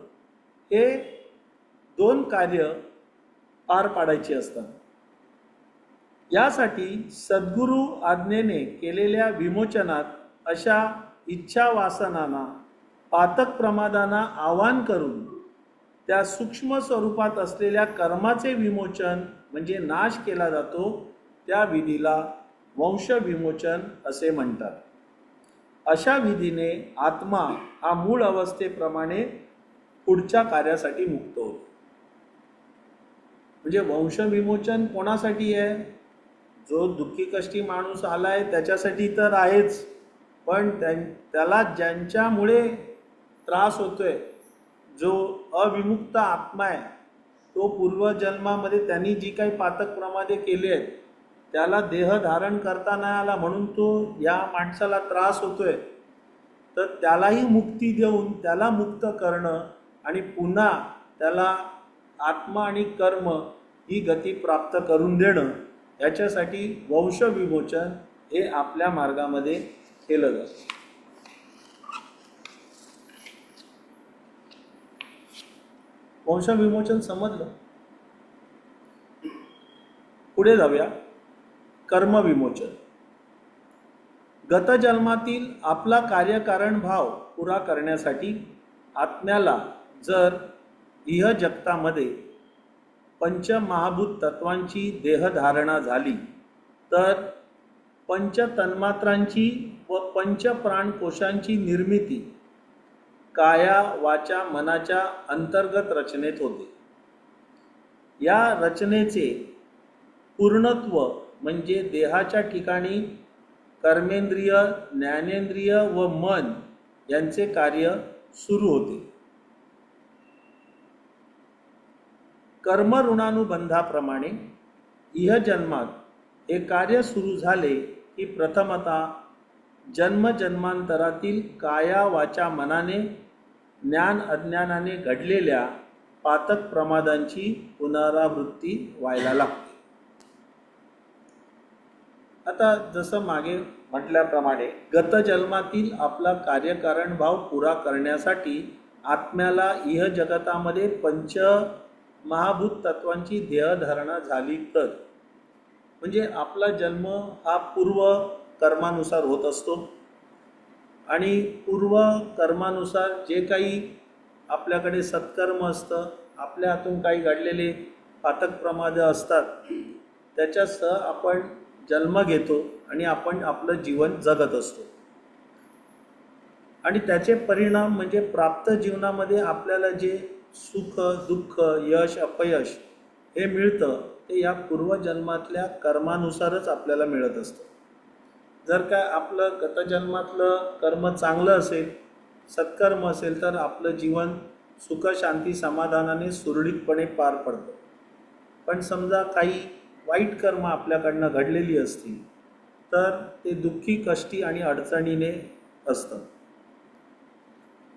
हे 2 कार्य पार पाडायची असतात. यासाठी सद्गुरू आज्ञेने केलेल्या विमोचनात अशा इच्छा वासनांना पातक प्रमादांना आवाहन करून त्या सूक्ष्म स्वरूपात असलेल्या कर्माचे विमोचन म्हणजे नाश केला जातो. त्या विधीला वंशविमोचन असे म्हणतात. अशा विधीने आत्मा हा मूळ अवस्थेप्रमाणे पुढच्या कार्यासाठी मुक्त होतो. म्हणजे वंशविमोचन कोणासाठी आहे? जो दुःखी कष्टी माणूस आलाय त्याच्यासाठी तर आहेच, पण त्याला ज्यांच्यामुळे त्रास होतोय, जो अविमुक्त आत्मा आहे, तो पूर्वजन्मामध्ये त्यांनी जी काही पातक प्रमादे केली आहेत त्याला देह धारण करता नाही आला म्हणून तो या माणसाला त्रास होतोय, तर त्यालाही मुक्ती देऊन त्याला मुक्त करणं आणि पुन्हा त्याला आत्मा आणि कर्म ही गती प्राप्त करून देणं, याच्यासाठी वंशविमोचन हे आपल्या मार्गामध्ये केलं जातं. वंशविमोचन समजलं. पुढे जाऊया. कर्मविमोचन. गतजन्मातील आपला कार्यकारण भाव पुरा करण्यासाठी आत्म्याला जर इह जगतामध्ये पंचमहाभूत तत्वांची देहधारणा झाली तर पंचतन्मात्रांची व पंचप्राणकोशांची निर्मिती काया वाचा मनाच्या अंतर्गत रचनेत होते. या रचनेचे पूर्णत्व म्हणजे देहाच्या ठिकाणी कर्मेंद्रिय, ज्ञानेंद्रिय व मन यांचे कार्य सुरू होते. कर्मऋणानुबंधाप्रमाणे इह जन्मात हे कार्य सुरू झाले की प्रथमतः जन्मजन्मांतरातील काया वाचा मनाने ज्ञान अज्ञानाने घडलेल्या पातक प्रमादांची पुनरावृत्ती व्हायला लागते. आता जसं मागे म्हटल्याप्रमाणे गतजन्मातील आपला कार्यकारण भाव पुरा करण्यासाठी आत्म्याला इह जगतामध्ये पंच महाभूत तत्वांची देहधारणा झाली तर, म्हणजे आपला जन्म हा पूर्व कर्मानुसार होत असतो आणि पूर्व कर्मानुसार जे काही आपल्याकडे सत्कर्म असतं, आपल्या हातून काही घडलेले पातक प्रमाद असतात, त्याच्यासह आपण जन्म घेतो आणि आपण आपलं जीवन जगत असतो. आणि त्याचे परिणाम म्हणजे प्राप्त जीवनामध्ये आपल्याला जे सुख दुःख यश अपयश हे मिळतं ते या पूर्वजन्मातल्या कर्मानुसारच आपल्याला मिळत असतं. जर काय आपलं गतजन्मातलं कर्म चांगलं असेल, सत्कर्म असेल, तर आपलं जीवन सुख शांती समाधानाने सुरळीतपणे पार पडतं. पण समजा काही वाईट कर्म आपल्याकडनं घडलेली असतील तर ते दुःखी कष्टी आणि अडचणीने असतं.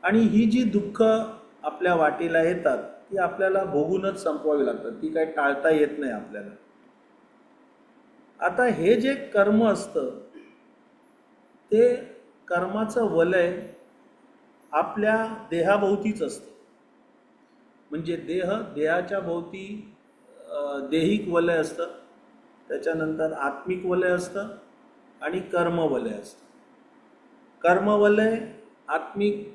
आणि ही जी दुःख आपल्या वाटेला येतात ती आपल्याला भोगूनच संपवावी लागतात, ती काही टाळता येत नाही आपल्याला. आता हे जे कर्म असतं ते कर्माचं वलय आपल्या देहाभोवतीच असतं. म्हणजे देहाच्या भोवती देहिक वलय असतं, त्याच्यानंतर आत्मिक वलय असतं आणि कर्मवलय असतं. कर्मवलय आत्मिक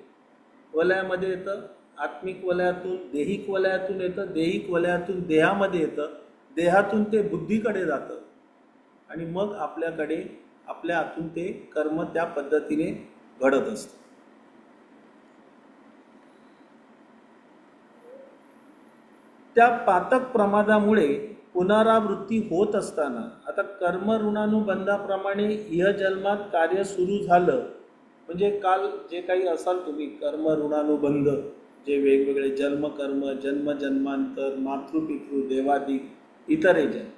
वलयामध्ये येतं, आत्मिक वलयातून देहिक वलयातून येतं, देहिक वलयातून देहामध्ये येतं, देहातून ते बुद्धीकडे जातं आणि मग आपल्या हातून ते कर्म त्या पद्धतीने घडत असतं. त्या पातक प्रमादामुळे पुनरावृत्ती होत असताना आता कर्म ऋणानुबंधाप्रमाणे इह जन्मात कार्य सुरू झालं, म्हणजे काल जे काही असाल तुम्ही कर्म ऋणानुबंध, जे वेगवेगळे जन्मकर्म, जन्मांतर, मातृपितृ, देवादिक इतरे जन्म,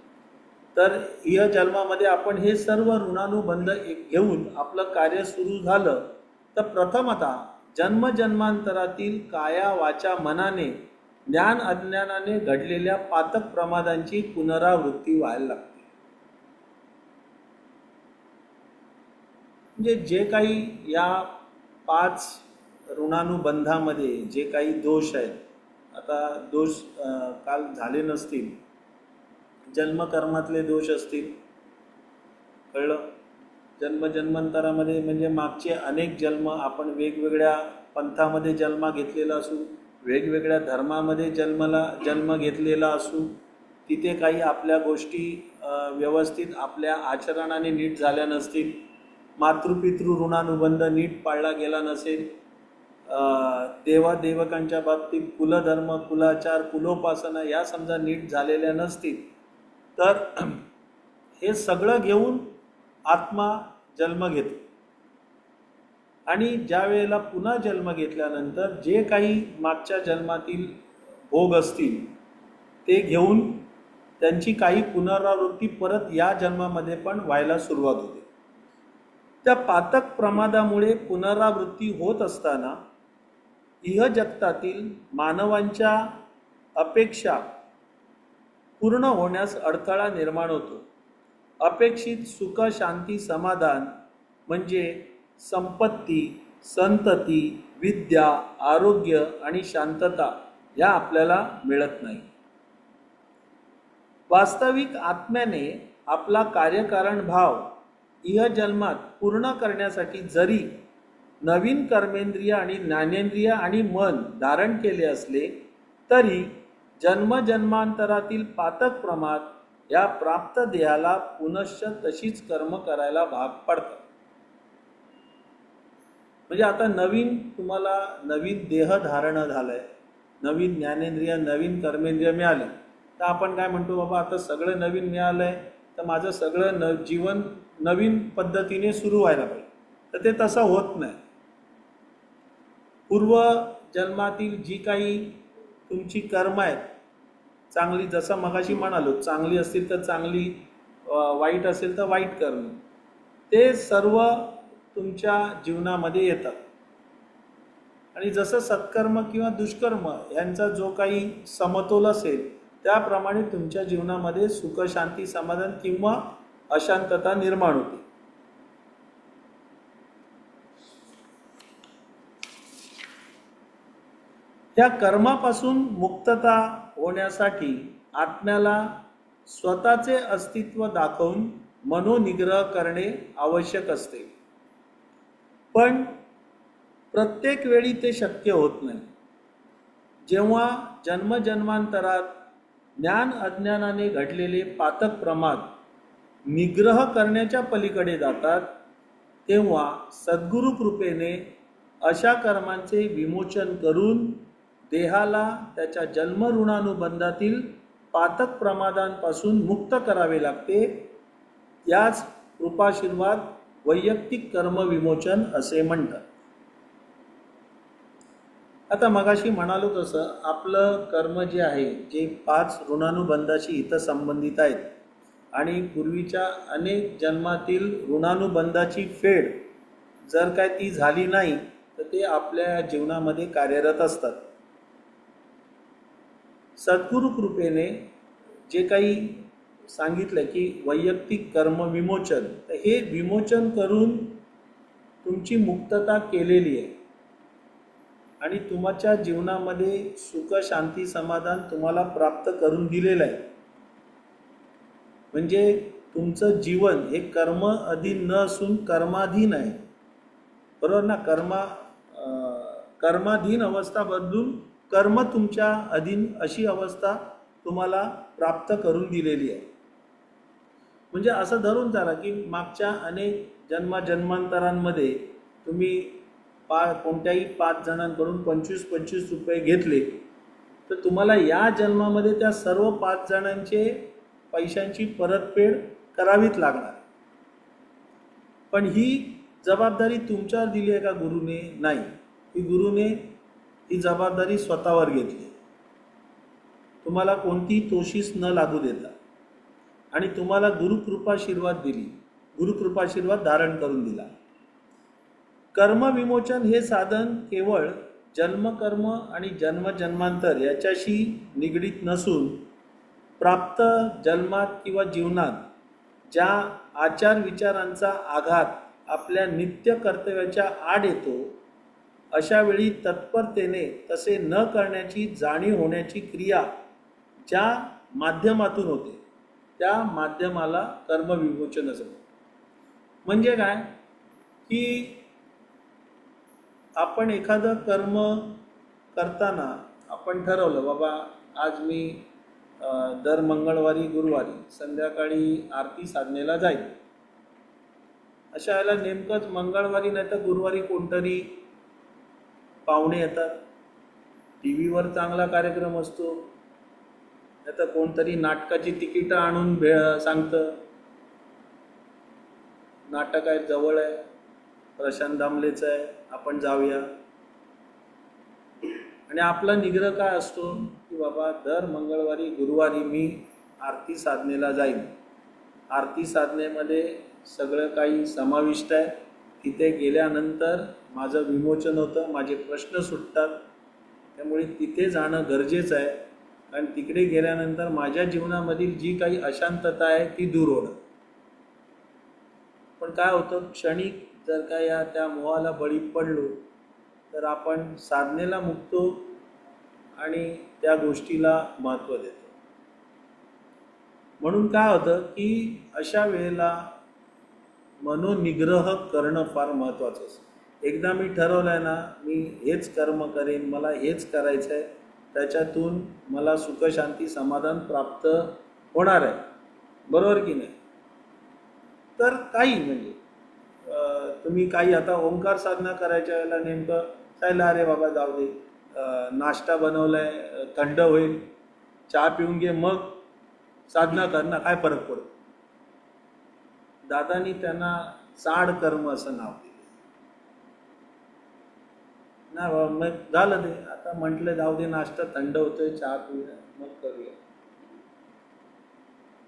तर इह जन्मामध्ये आपण हे सर्व ऋणानुबंध घेऊन आपलं कार्य सुरू झालं तर प्रथमतः जन्मांतरातील काया वाचा मनाने ज्ञान अज्ञानाने घडलेल्या पातक प्रमादांची पुनरावृत्ती व्हायला लागते. म्हणजे जे काही या 5 ऋणानुबंधामध्ये जे काही दोष आहेत, आता दोष काल झाले नसतील, जन्मकर्मातले दोष असतील, कळलं? जन्मांतरामध्ये म्हणजे मागचे अनेक जन्म आपण वेगवेगळ्या पंथामध्ये जन्म घेतलेला असू, वेगवेगळ्या धर्मामध्ये जन्म घेतलेला असू, तिथे काही आपल्या गोष्टी व्यवस्थित आपल्या आचरणाने नीट झाल्या नसतील, मातृपितृ ऋणानुबंध नीट पाळला गेला नसेल, देवादेवकांच्या बाबतीत कुलधर्म, कुलाचार, कुलोपासना या समजा नीट झालेल्या नसतील, तर हे सगळं घेऊन आत्मा जन्म घेतो आणि ज्या वेळेला पुन्हा जन्म घेतल्यानंतर जे काही मागच्या जन्मातील भोग असतील ते घेऊन त्यांची काही पुनरावृत्ती परत या जन्मामध्ये पण व्हायला सुरुवात होते. त्या पातक प्रमादामुळे पुनरावृत्ती होत असताना इह जगतातील मानवांच्या अपेक्षा पूर्ण होण्यास अडथळा निर्माण होतो. अपेक्षित सुख, शांती, समाधान म्हणजे संपत्ती, संतती, विद्या, आरोग्य आणि शांतता या आपल्याला मिळत नाही. वास्तविक आत्म्याने आपला कार्यकारण भाव इह जन्मात पूर्ण करण्यासाठी जरी नवीन कर्मेंद्रिय आणि ज्ञानेंद्रिय आणि मन धारण केले असले तरी जन्मांतरातील पातक प्रमाद या प्राप्त देहाला पुनश्च तशीच कर्म करायला भाग पडतात. म्हणजे आता तुम्हाला नवीन देह धारण झालंय, नवीन ज्ञानेंद्रिय, नवीन कर्मेंद्रिय मिळाले, तर आपण काय म्हणतो, बाबा आता सगळं नवीन मिळालंय तर माझं सगळं जीवन नवीन पद्धतीने सुरू व्हायला पाहिजे. तर ते तसं होत नाही. पूर्व जन्मातील जी काही तुमची कर्म आहेत, चांगली, जसं मगाशी म्हणालो, चांगली असतील तर चांगली, वाईट असेल तर वाईट कर्म, ते सर्व तुमच्या जीवनामध्ये येतात. आणि जसं सत्कर्म किंवा दुष्कर्म यांचा जो काही समतोल असेल त्याप्रमाणे तुमच्या जीवनामध्ये सुख, शांती, समाधान किंवा अशांतता निर्माण होते. या कर्मापासून मुक्तता होण्यासाठी आत्म्याला स्वतःचे अस्तित्व दाखवून मनोनिग्रह करणे आवश्यक असते. पण प्रत्येक वेळी ते शक्य होत नाही. जेव्हा जन्मांतरात ज्ञान अज्ञानाने घडलेले पातक प्रमाद निग्रह करण्याच्या पलीकडे जातात, तेव्हा सद्गुरु कृपेने अशा कर्मांचे विमोचन करून देहाला त्याच्या जन्म ऋणानुबंधातील पातक प्रमादांपासून मुक्त करावे लागते. याच कृपाशीर्वाद वैयक्तिक कर्म विमोचन असे म्हणतात. आता मगाशी म्हणालो तसं आपलं कर्म जे आहे, जे 5 ऋणानुबंधाशी हितसंबंधित आहेत आणि पूर्वीच्या अनेक जन्मातील ऋणानुबंधाची फेड जर काय ती झाली नाही तर ते आपल्या जीवनामध्ये कार्यरत असतात. सद्गुरु कृपेने जे काही सांगितलं की वैयक्तिक कर्म विमोचन, तर हे विमोचन करून तुमची मुक्तता केलेली आहे आणि तुमच्या जीवनामध्ये सुख शांती समाधान तुम्हाला प्राप्त करून दिलेलं आहे. म्हणजे तुमचं जीवन हे कर्म अधीन न असून कर्माधीन आहे, बरोबर ना? कर्माधीन अवस्था बदलून कर्म तुमच्या अधीन अशी अवस्था तुम्हाला प्राप्त करून दिलेली आहे. म्हणजे असं धरून चाला की मागच्या अनेक जन्मांतरांमध्ये तुम्ही कोणत्याही 5 जणांकडून 25-25 रुपये घेतले, तर तुम्हाला या जन्मामध्ये त्या सर्व 5 जणांचे पैशांची परतफेड करावीच लागणार. पण ही जबाबदारी तुमच्यावर दिली आहे का गुरुने? नाही, ही गुरुने ही जबाबदारी स्वतःवर घेतली. तुम्हाला कोणती तोशीस न लागू देता आणि तुम्हाला गुरुकृपाशीर्वाद दिली, गुरुकृपाशीर्वाद धारण करून दिला. कर्म विमोचन हे साधन केवळ जन्मकर्म आणि जन्मांतर याच्याशी निगडीत नसून प्राप्त जन्मात किंवा जीवनात ज्या आचार विचारांचा आघात आपल्या नित्य कर्तव्याच्या आड येतो, अशा वेळी तत्परतेने तसे न करण्याची जाणीव होण्याची क्रिया ज्या माध्यमातून होते, त्या माध्यमाला कर्मविमोचन असं. म्हणजे काय की आपण एखादं कर्म करताना आपण ठरवलं, बाबा आज मी दर मंगळवारी गुरुवारी संध्याकाळी आरती साधनेला जाईल. अशा वेळेला नेमकंच मंगळवारी नाही तर गुरुवारी कोणतरी पाहुणे येतात, टी व्हीवर चांगला कार्यक्रम असतो, नाही तर कोणतरी नाटकाची तिकीटं आणून सांगतं नाटक आहे, जवळ आहे, प्रशांत दामलेचं आहे, आपण जाऊया. आणि आपला निग्रह काय असतो की बाबा दर मंगळवारी गुरुवारी मी आरती साधनेला जाईन. आरती साधनेमध्ये सगळं काही समाविष्ट आहे. तिथे गेल्यानंतर माझं विमोचन होतं, माझे प्रश्न सुटतात. त्यामुळे तिथे जाणं गरजेचं आहे, कारण तिकडे गेल्यानंतर माझ्या जीवनामधील जी काही अशांतता आहे ती दूर होणं. पण काय होतं, क्षणिक जर का या त्या मोहाला बळी पडलो तर आपण साधनेला मुकतो आणि त्या गोष्टीला महत्त्व देतो. म्हणून काय होतं की अशा वेळेला मनोनिग्रह करणं फार महत्त्वाचं असतं. एकदा मी ठरवलं आहे ना, मी हेच कर्म करेन, मला हेच करायचं आहे, त्याच्यातून मला सुख शांती समाधान प्राप्त होणार आहे, बरोबर की नाही? तर काही म्हणजे तुम्ही काही आता ओंकार साधना करायच्या वेळेला नेमकं सांगितलं, अरे बाबा जाऊ दे, नाश्ता बनवला आहे, थंड होईल, चहा पिऊन घे मग साधना करणार, काय फरक पडतो? दादानी त्यांना चाड कर्म असं नाव दिलं. नाही बाबा मग झालं ते, आता म्हटलं जाऊ दे, नाश्ता थंड होतोय, चहा पिऊया मग करूया.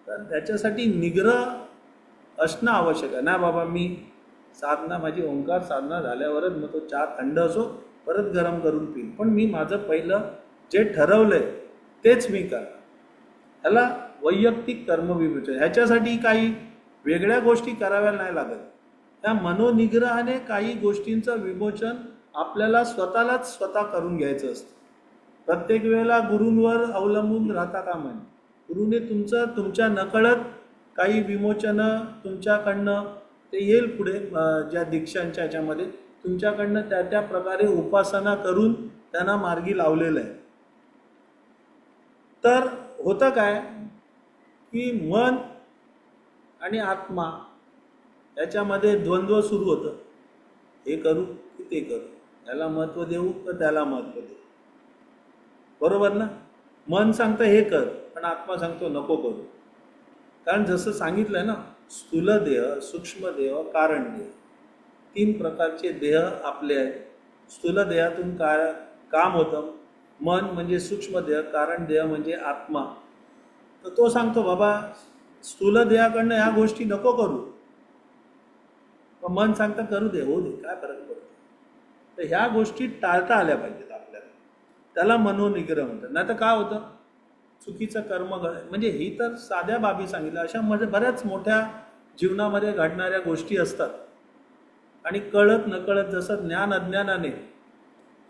तर त्याच्यासाठी निग्रह असणं आवश्यक आहे. नाही बाबा मी साधना, माझी ओंकार साधना झाल्यावरच मग तो चहा थंड असो परत गरम करून पिईन, पण मी माझं पहिलं जे ठरवलंय तेच मी करणार. ह्याला वैयक्तिक कर्मविमोचन. ह्याच्यासाठी काही वेगळ्या गोष्टी कराव्या नाही लागत. त्या मनोनिग्रहाने काही गोष्टींचं विमोचन आपल्याला स्वतः करून घ्यायचं असतं. प्रत्येक वेळेला गुरूंवर अवलंबून राहता कामा नये. गुरुने तुमच्या नकळत काही विमोचनं तुमच्याकडनं ते येईल पुढे ज्या दीक्षांच्या ह्याच्यामध्ये तुमच्याकडनं त्या प्रकारे उपासना करून त्यांना मार्गी लावलेलं आहे. तर होतं काय की मन आणि आत्मा याच्यामध्ये द्वंद्व सुरू होतं. हे करू की ते करू, याला महत्त्व देऊ का त्याला महत्त्व देऊ, बरोबर ना? मन सांगतं हे कर, पण आत्मा सांगतो नको करू. कारण जसं सांगितलं ना, स्थूल देह, सूक्ष्म देह, कारण देह, 3 प्रकारचे देह आपले आहेत. स्थूल देहातून काम होतं. मन म्हणजे सूक्ष्म देह, कारण देह म्हणजे आत्मा. तर तो सांगतो बाबा स्थूल देहाकडनं ह्या गोष्टी नको करू. मन सांगतं करू दे, होऊ दे, काय फरक पडतो. तर ह्या गोष्टी टाळता आल्या पाहिजेत आपल्याला. त्याला मनोनिग्रह म्हणतात. नाही तर काय होतं, चुकीचं कर्म म्हणजे ही तर साध्या बाबी सांगितल्या, अशा मध्ये बऱ्याच मोठ्या जीवनामध्ये घडणाऱ्या गोष्टी असतात. आणि कळत नकळत जसं ज्ञान अज्ञानाने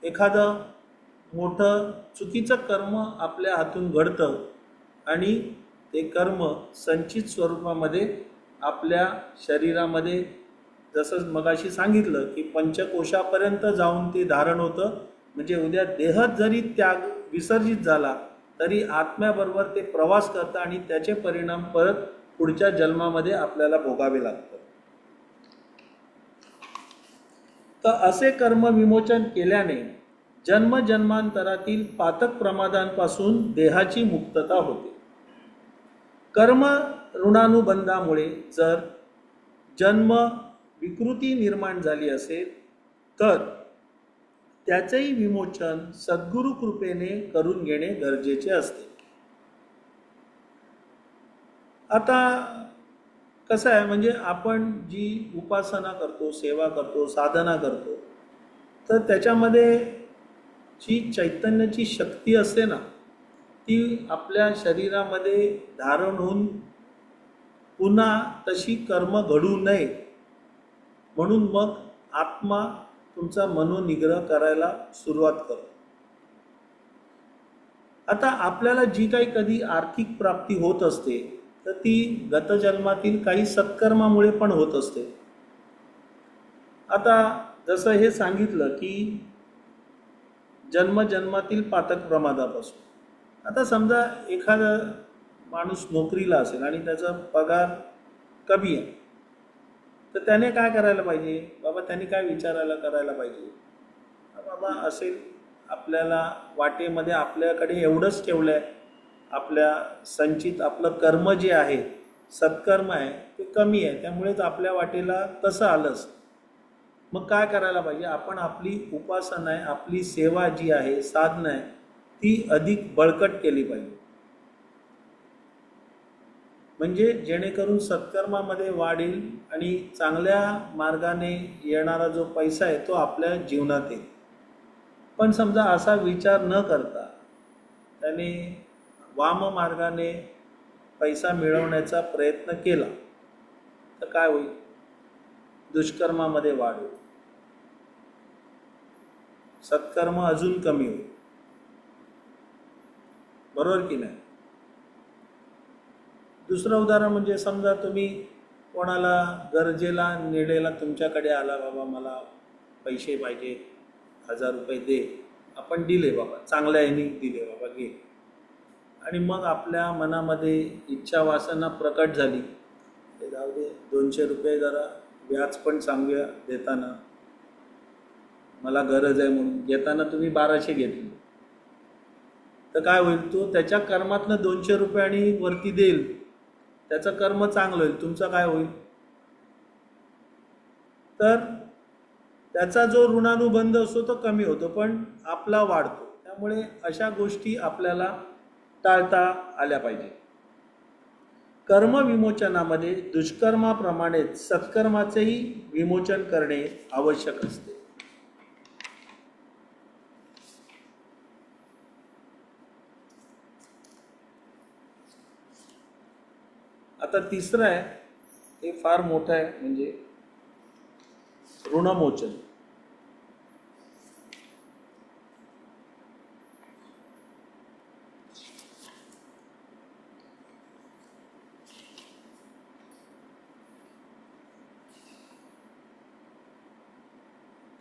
एखादं मोठं चुकीचं कर्म आपल्या हातून घडतं आणि ते कर्म संचित स्वरूपामध्ये आपल्या शरीरामध्ये, जसं मगाशी सांगितलं की पंचकोशापर्यंत जाऊन ते धारण होतं. म्हणजे उद्या देह जरी त्याग विसर्जित झाला तरी आत्म्याबरोबर ते प्रवास करतं आणि त्याचे परिणाम परत पुढच्या जन्मामध्ये आपल्याला भोगावे लागतात. तर असे कर्म विमोचन केल्याने जन्मजन्मांतरातील पातक प्रमादांपासून देहाची मुक्तता होते. कर्म ऋणानुबंधामुळे जर जन्म विकृती निर्माण झाली असेल तर त्याचेही विमोचन सद्गुरु कृपेने करून घेणे गरजेचे असते. आता कसं आहे, म्हणजे आपण जी उपासना करतो, सेवा करतो, साधना करतो, तर त्याच्यामध्ये जी चैतन्याची शक्ती असते ना, ती आपल्या शरीरामध्ये धारण होऊन पुन्हा तशी कर्म घडू नये म्हणून मग आत्मा तुमचा मनोनिग्रह करायला सुरुवात करतो. आता आपल्याला जी काही कधी आर्थिक प्राप्ती होत असते तर ती गतजन्मातील काही सत्कर्मामुळे पण होत असते. आता जसं हे सांगितलं की जन्मजन्मातील पातक प्रमादापासून, आता समजा एखादा माणूस नोकरीला असेल आणि त्याचा पगार कमी आहे, तर त्याने काय करायला पाहिजे बाबा, त्याने काय विचारायला करायला पाहिजे, बाबा असेल आपल्याला वाटेमध्ये आपल्याकडे एवढंच ठेवलं आहे, आपल्या संचित आपलं कर्म जे आहे, सत्कर्म आहे, ते कमी आहे, त्यामुळेच आपल्या वाटेला तसं आलंच. मग काय करायला पाहिजे, आपण आपली उपासना आहे, आपली सेवा जी आहे, साधना आहे, ती अधिक बळकट केली पाहिजे. म्हणजे जेणेकरून सत्कर्मामध्ये वाढ येईल आणि चांगल्या मार्गाने येणारा जो पैसा आहे तो आपल्या जीवनात येईल. पण समजा असा विचार न करता त्याने वाम मार्गाने पैसा मिळवण्याचा प्रयत्न केला तर काय होईल, दुष्कर्मामध्ये वाढ होईल, सत्कर्म अजून कमी होईल. बरोबर की नाही? दुसरं उदाहरण म्हणजे समजा तुम्ही कोणाला गरजेला नेडेला तुमच्याकडे आला, बाबा मला पैसे पाहिजे, 1000 रुपये दे, आपण दिले, बाबा चांगल्या ह्याने दिले, बाबा घे, आणि मग आपल्या मनामध्ये इच्छा वासना प्रकट झाली, ते जाऊ दे, 200 रुपये जरा व्याज पण सांगूया देताना, मला गरज आहे म्हणून, घेताना तुम्ही 1200 घेतले, तर काय होईल, तो त्याच्या कर्मातनं 200 रुपये आणि वरती देईल, त्याचं कर्म चांगलं होईल, तुमचं काय होईल, तर त्याचा जो ऋणानुबंध असतो तो कमी होतो पण आपला वाढतो. त्यामुळे अशा गोष्टी आपल्याला टाळता आल्या पाहिजे. कर्म विमोचनामध्ये दुष्कर्माप्रमाणेच सत्कर्माचेही विमोचन करणे आवश्यक असते. आता तिसरं आहे, हे फार मोठं आहे, म्हणजे ऋणमोचन.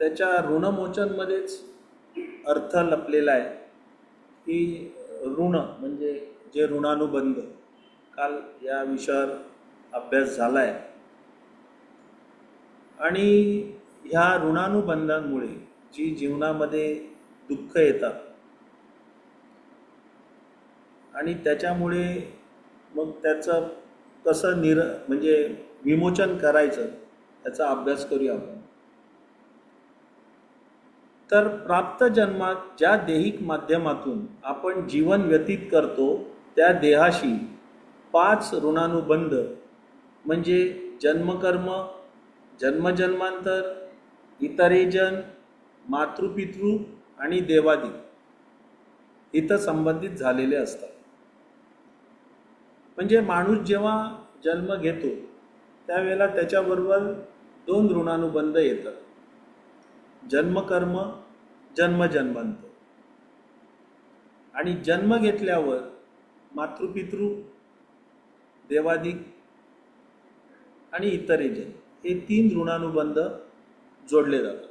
त्याच्या ऋणमोचनमध्येच अर्थ लपलेला आहे की ऋण म्हणजे जे ऋणानुबंध, काल या विषयावर अभ्यास झाला आहे, आणि ह्या ऋणानुबंधांमुळे जी जीवनामध्ये दुःख येतात आणि त्याच्यामुळे मग त्याचं कसं म्हणजे विमोचन करायचं त्याचा अभ्यास करूया आपण. तर प्राप्त जन्मात ज्या देहिक माध्यमातून आपण जीवन व्यतीत करतो त्या देहाशी 5 ऋणानुबंध म्हणजे जन्मकर्म, जन्मजन्मांतर, इतरेजन, मातृपितृ आणि देवादी इथं संबंधित झालेले असतात. म्हणजे माणूस जेव्हा जन्म घेतो त्यावेळेला त्याच्याबरोबर 2 ऋणानुबंध येतात, जन्मकर्म, जन्मजन्मांतर. आणि जन्म घेतल्यावर मातृपितृ, देवादिक आणि इतरे जन हे 3 ऋणानुबंध जोडले जातात.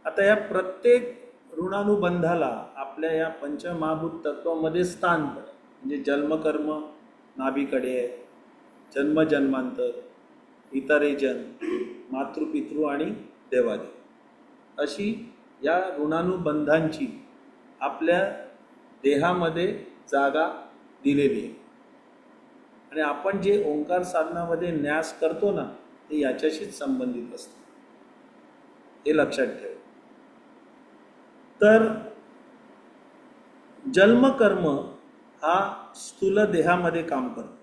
आता या प्रत्येक ऋणानुबंधाला आपल्या या पंचमहाभूत तत्वामध्ये स्थान पडतं. म्हणजे जन्मकर्म नाभीकडे आहे, जन्मजन्मांतर, इतरे जन, मातृपितृ आणि देवादी अशी या ऋणानुबंधांची आपल्या देहामध्ये जागा दिलेली आहे. आणि आपण जे ओंकार साधनामध्ये न्यास करतो ना, ते याच्याशीच संबंधित असतं, हे लक्षात ठेवा. तर जन्मकर्म हा स्थूल देहामध्ये काम करतो,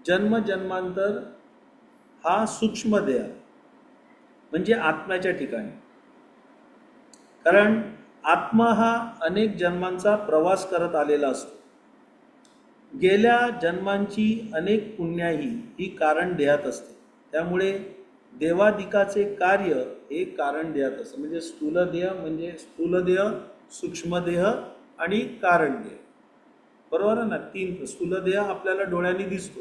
जन्मजन्मांतर हा सूक्ष्म देह म्हणजे आत्म्याच्या ठिकाणी. कारण आत्मा हा अनेक जन्मांचा प्रवास करत आलेला असतो. गेल्या जन्मांची अनेक पुण्याही ही कारण देहात असते. त्यामुळे देवादिकाचे कार्य हे कारण देहात असतं. म्हणजे स्थूल देह म्हणजे स्थूल देह, सूक्ष्म देह आणि कारण देह. बरोबर आहे ना? 3. स्थूल देह आपल्याला डोळ्यांनी दिसतो,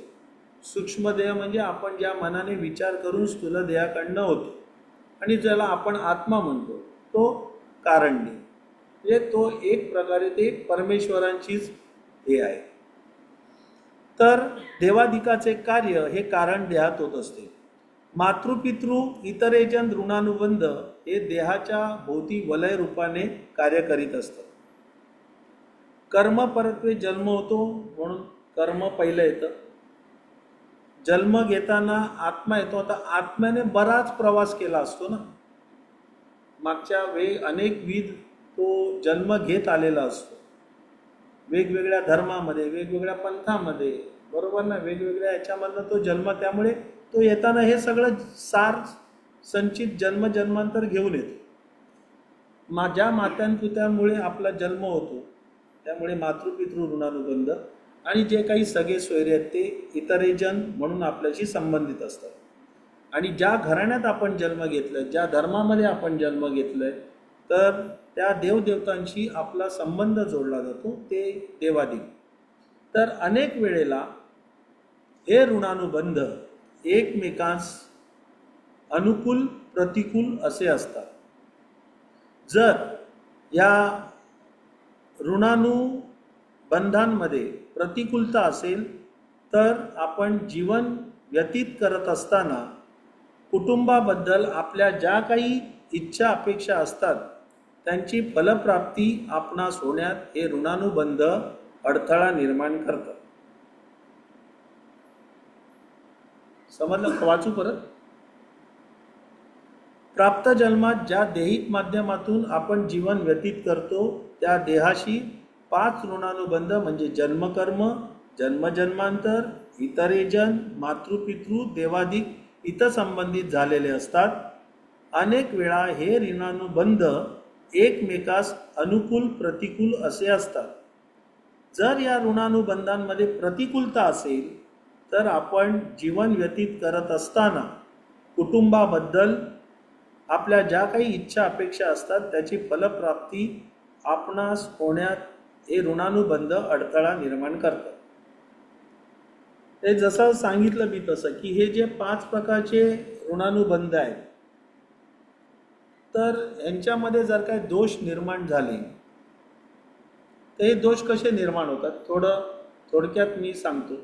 सूक्ष्म देह म्हणजे आपण ज्या मनाने विचार करून स्थूल देहाकडनं होतो, आणि ज्याला आपण आत्मा म्हणतो तो कारण देह. म्हणजे तो एक प्रकारे ते परमेश्वरांचीच हे आहे. तर देवादिकाचे कार्य हे कारण देहात होत असते. मातृपितृ इतरेजन ऋणानुबंध हे देहाच्या भोवती वलय रूपाने कार्य करीत असतात. कर्म परत्वे जन्म होतो म्हणून कर्म पहिलं येतं. जन्म घेताना आत्मा येतो. आता आत्म्याने बराच प्रवास केला असतो ना, मागच्या अनेकविध तो जन्म घेत आलेला असतो, वेगवेगळ्या धर्मामध्ये, वेगवेगळ्या पंथामध्ये, बरोबर ना, वेगवेगळ्या याच्यामधनं तो जन्म. त्यामुळे तो येताना हे सगळं सार संचित जन्मजन्मांतर घेऊन येतो. ज्या मात्यांपुत्यांमुळे आपला जन्म होतो त्यामुळे मातृपितृ ऋणानुबंध, आणि जे काही सगळे सोयरे आहेत ते इतरेजन म्हणून आपल्याशी संबंधित असतात. आणि ज्या घराण्यात आपण जन्म घेतलाय, ज्या धर्मामध्ये आपण जन्म घेतलाय, तर त्या देवदेवतांशी आपला संबंध जोडला जातो, ते देवादिक. तर अनेक वेळेला हे ऋणानुबंध एकमेकांस अनुकूल प्रतिकूल असे असतात. जर या ऋणानुबंधांमध्ये प्रतिकूलता असेल तर आपण जीवन व्यतीत करत असताना कुटुंबाबद्दल आपल्या ज्या काही इच्छा अपेक्षा असतात त्यांची फलप्राप्ती आपणास होण्यात हे ऋणानुबंध अडथळा निर्माण करतात. समजलं? वाचू परत. प्राप्त जन्मात ज्या देहिक माध्यमातून आपण जीवन व्यतीत करतो त्या देहाशी 5 ऋणानुबंध म्हणजे जन्मकर्म, जन्मजन्मांतर, इतरेजन, मातृपितृ, देवादिक इथं संबंधित झालेले असतात. अनेक वेळा हे ऋणानुबंध एकमेकास अनुकूल प्रतिकूल असे असतात. जर या ऋणानुबंधांमध्ये प्रतिकूलता असेल तर आपण जीवन व्यतीत करत असताना कुटुंबाबद्दल आपल्या ज्या काही इच्छा अपेक्षा असतात त्याची फलप्राप्ती आपणास होण्यात हे ऋणानुबंध अडथळा निर्माण करतात. ते जसं सांगितलं मी तसं की हे जे 5 प्रकारचे ऋणानुबंध आहेत, तर यांच्यामध्ये जर काही दोष निर्माण झाले तर हे दोष कसे निर्माण होतात थोडक्यात मी सांगतो.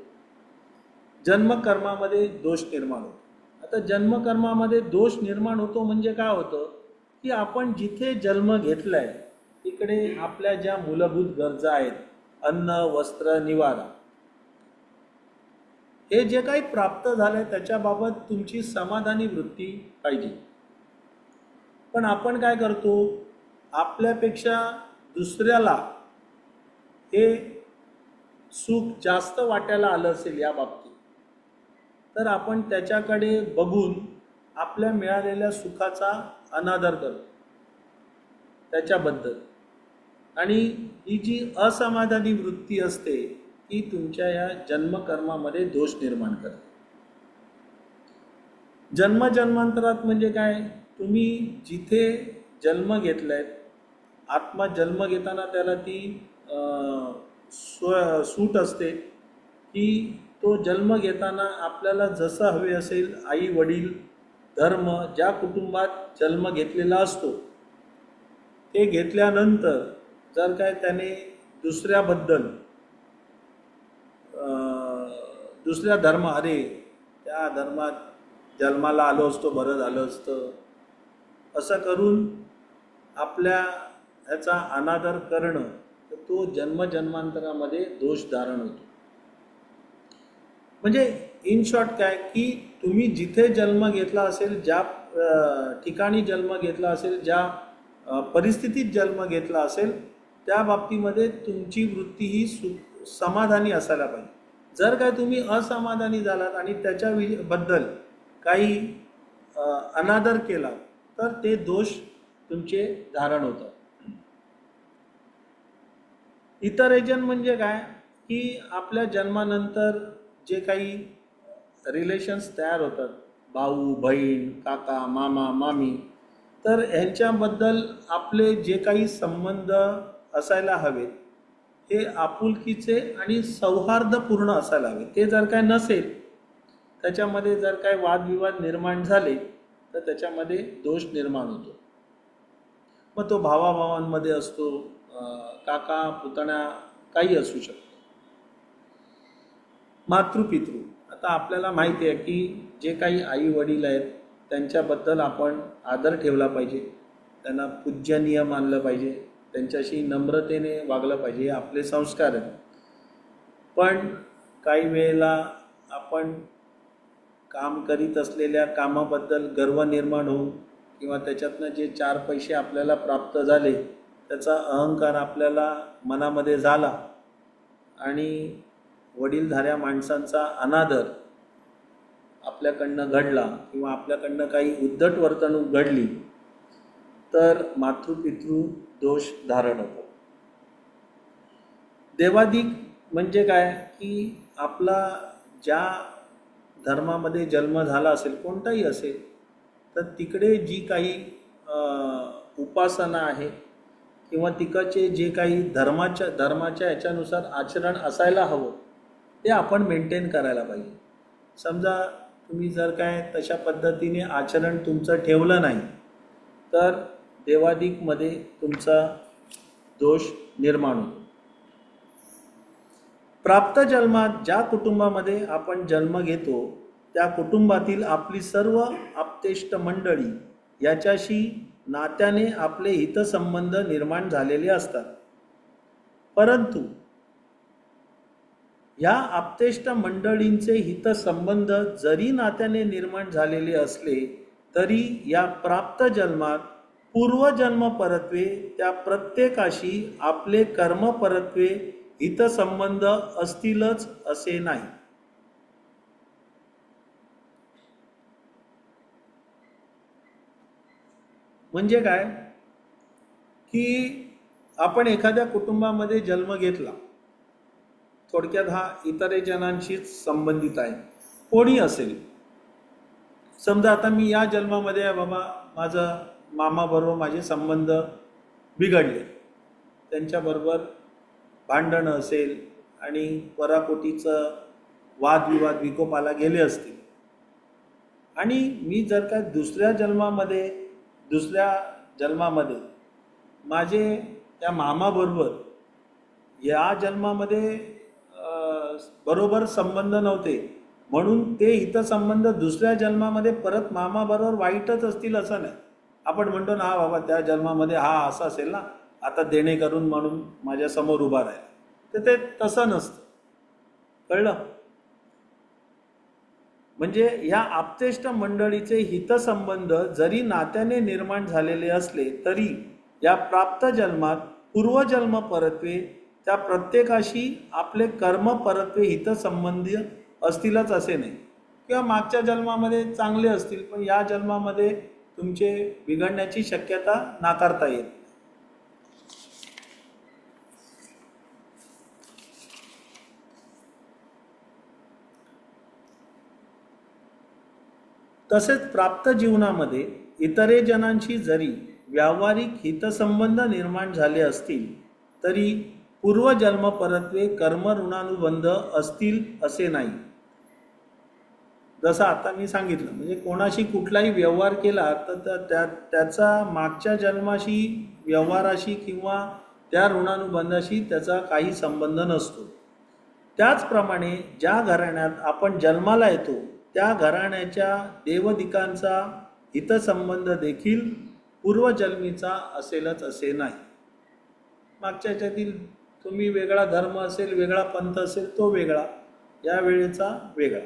जन्मकर्मामध्ये दोष निर्माण होतो. आता जन्मकर्मामध्ये दोष निर्माण होतो म्हणजे काय होतं की आपण जिथे जन्म घेतलाय तिकडे आपल्या ज्या मूलभूत गरजा आहेत, अन्न, वस्त्र, निवारा, हे जे काही प्राप्त झालंय त्याच्याबाबत तुमची समाधानी वृत्ती पाहिजे. पण आपण काय करतो, आपल्यापेक्षा दुसऱ्याला हे सुख जास्त वाटायला आलं असेल या बाबतीत तर आपण त्याच्याकडे बघून आपल्या मिळालेल्या सुखाचा अनादर करतो. त्याच्याबद्दल. आणि ही जी असमाधानी वृत्ती असते ही तुमच्या या जन्मकर्मामध्ये दोष निर्माण करते. जन्मजन्मांतरात म्हणजे काय, तुम्ही जिथे जन्म घेतलाय, आत्मा जन्म घेताना त्याला ती सूट असते की तो जन्म घेताना आपल्याला जसं हवे असेल, आई वडील धर्म ज्या कुटुंबात जन्म घेतलेला असतो ते घेतल्यानंतर जर काय त्याने दुसऱ्याबद्दल दुसऱ्या धर्म, अरे त्या धर्मात जन्माला आलो असतो बरं झालं असतं, असं करून आपल्या ह्याचा अनादर करणं, तर तो जन्मजन्मांतरामध्ये दोष धारण होतो. म्हणजे इन शॉर्ट काय की तुम्ही जिथे जन्म घेतला असेल, ज्या ठिकाणी जन्म घेतला असेल, ज्या परिस्थितीत जन्म घेतला असेल, त्या बाबतीमध्ये तुमची वृत्ती ही समाधानी असायला पाहिजे. जर काय तुम्ही असमाधानी झालात आणि त्याच्याबद्दल काही अनादर केला तर ते दोष तुमचे धारण होतात. इतर एजन म्हणजे काय की आपल्या जन्मानंतर जे काही रिलेशन्स तयार होतात, भाऊ बहीण, काका मामा मामी, तर ह्यांच्याबद्दल आपले जे काही संबंध असायला हवेत हे आपुलकीचे आणि सौहार्दपूर्ण असायला हवे. ते जर काय नसेल, त्याच्यामध्ये जर काय वादविवाद निर्माण झाले तर त्याच्यामध्ये दोष निर्माण होतो. मग तो भावाभावांमध्ये असतो, काका पुतण्या काही असू शकतो. मातृपितृ, आता आपल्याला माहिती आहे की जे काही आई वडील आहेत त्यांच्याबद्दल आपण आदर ठेवला पाहिजे, त्यांना पूज्यनीय मानलं पाहिजे, त्यांच्याशी नम्रतेने वागलं पाहिजे, हे आपले संस्कार आहेत. पण काही वेळेला आपण काम करीत असलेल्या कामाबद्दल गर्व निर्माण होऊन किंवा त्याच्यातनं जे 4 पैसे आपल्याला प्राप्त झाले त्याचा अहंकार आपल्याला मनामध्ये झाला आणि वडीलधाऱ्या माणसांचा अनादर आपल्याकडनं घडला किंवा आपल्याकडनं काही उद्धट वर्तणूक घडली तर मातृपितृ दोष धारण होतो. देवादिक म्हणजे काय की आपला ज्या धर्मामध्ये जन्म झाला असेल, कोणताही असेल, तर तिकडे जी काही उपासना आहे किंवा तिकडचे जे काही धर्माच्या ह्याच्यानुसार आचरण असायला हवं ते आपण मेंटेन करायला पाहिजे. समजा तुम्ही जर काय तशा पद्धतीने आचरण तुमचं ठेवलं नाही तर देवादिकमध्ये तुमचा दोष निर्माण होतो. प्राप्त जन्मात ज्या कुटुंबामध्ये आपण जन्म घेतो त्या कुटुंबातील आपली सर्व आप्तेष्ट मंडळी याच्याशी नात्याने आपले हितसंबंध निर्माण झालेले असतात. परंतु या आप्तेष्ट मंडळींचे हितसंबंध जरी नात्याने निर्माण झालेले असले तरी या प्राप्त जन्मात पूर्वजन्म परत्वे त्या प्रत्येकाशी आपले कर्म परत्वे हितसंबंध असतीलच असे नाही. म्हणजे काय की आपण एखाद्या कुटुंबामध्ये जन्म घेतला, थोडक्यात हा इतर जणांशीच संबंधित आहे, कोणी असेल. समजा आता मी या जन्मामध्ये आहे बाबा, माझं मामाबरोबर माझे संबंध बिघडले, त्यांच्याबरोबर भांडणं असेल आणि पराकोटीचं वादविवाद विकोपाला गेले असतील आणि मी जर का दुसऱ्या जन्मामध्ये माझे त्या मामाबरोबर या जन्मामध्ये बरोबर संबंध नव्हते म्हणून ते हितसंबंध दुसऱ्या जन्मामध्ये परत मामाबरोबर वाईटच असतील असं नाही. आपण म्हणतो ना, हा बाबा त्या जन्मामध्ये हा असा असेल ना, आता देणे करून म्हणून माझ्यासमोर उभा राहिला, तर ते तसं नसतं. कळलं? म्हणजे ह्या आप्तेष्ट मंडळीचे हितसंबंध जरी नात्याने निर्माण झालेले असले तरी या प्राप्त जन्मात पूर्वजन्म परत्वे त्या प्रत्येकाशी आपले कर्म परत्वे हितसंबंधी असतीलच असे नाही. किंवा मागच्या जन्मामध्ये चांगले असतील पण या जन्मामध्ये तुमचे बिघडण्याची शक्यता नाकारता येत. तसेच प्राप्त जीवनामध्ये इतरे जनांशी जरी व्यावहारिक हितसंबंध निर्माण झाले असतील तरी पूर्वजन्म परत्वे कर्म ऋणानुबंध असतील असे नाही. जसं आता मी सांगितलं, म्हणजे कोणाशी कुठलाही व्यवहार केला तर त्याचा मागच्या जन्माशी व्यवहाराशी किंवा त्या ऋणानुबंधाशी त्याचा काही संबंध नसतो. त्याचप्रमाणे ज्या घराण्यात आपण जन्माला येतो त्या घराण्याच्या देवदिकांचा हितसंबंध देखील पूर्वजन्मीचा असेलच असे नाही. मागच्या याच्यातील तुम्ही वेगळा धर्म असेल, वेगळा पंथ असेल, तो वेगळा, या वेळेचा वेगळा.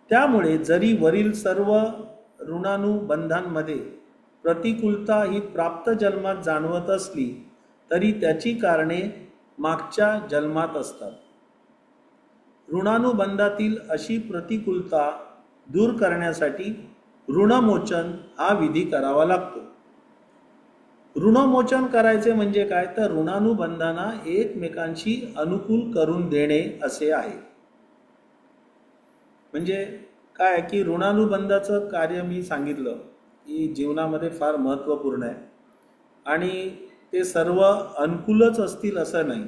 त्यामुळे जरी वरील सर्व ऋणानुबंधांमध्ये प्रतिकूलता ही प्राप्त जन्मात जाणवत असली तरी त्याची कारणे मागच्या जन्मात असतात. ऋणानुबंधातील अशी प्रतिकूलता दूर करण्यासाठी ऋणमोचन हा विधी करावा लागतो. ऋणमोचन करायचे म्हणजे काय, तर ऋणानुबंधांना एकमेकांशी अनुकूल करून देणे असे आहे. म्हणजे काय की ऋणानुबंधाचं कार्य मी सांगितलं की जीवनामध्ये फार महत्त्वपूर्ण आहे आणि ते सर्व अनुकूलच असतील असं नाही.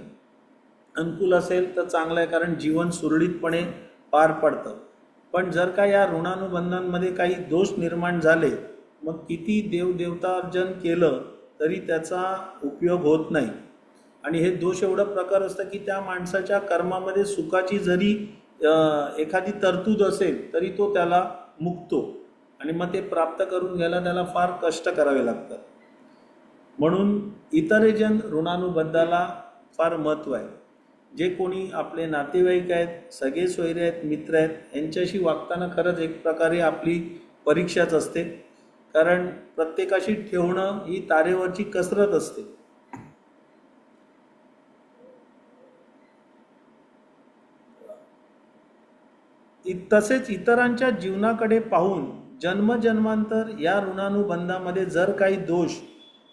अनुकूल असेल तर चांगलं आहे, कारण जीवन सुरळीतपणे पार पडतं. पण जर का या ऋणानुबंधांमध्ये काही दोष निर्माण झाले, मग किती देवदेवतार्जन केलं तरी त्याचा उपयोग होत नाही. आणि हे दोष एवढा प्रकार असतं की त्या माणसाच्या कर्मामध्ये सुखाची जरी एखादी तरतूद असेल तरी तो त्याला मुकतो आणि मग ते प्राप्त करून घ्यायला त्याला फार कष्ट करावे लागतात. म्हणून इतरेजन ऋणानुबंधाला फार महत्त्व आहे. जे कोणी आपले नातेवाईक आहेत, सगळे सोयरे आहेत, मित्र आहेत, यांच्याशी वागताना खरंच एक प्रकारे आपली परीक्षाच असते. कारण प्रत्येकाशी ठेवणं ही तारेवरची कसरत असते. तसेच इतरांच्या जीवनाकडे पाहून जन्मजन्मांतर या ऋणानुबंधामध्ये जर काही दोष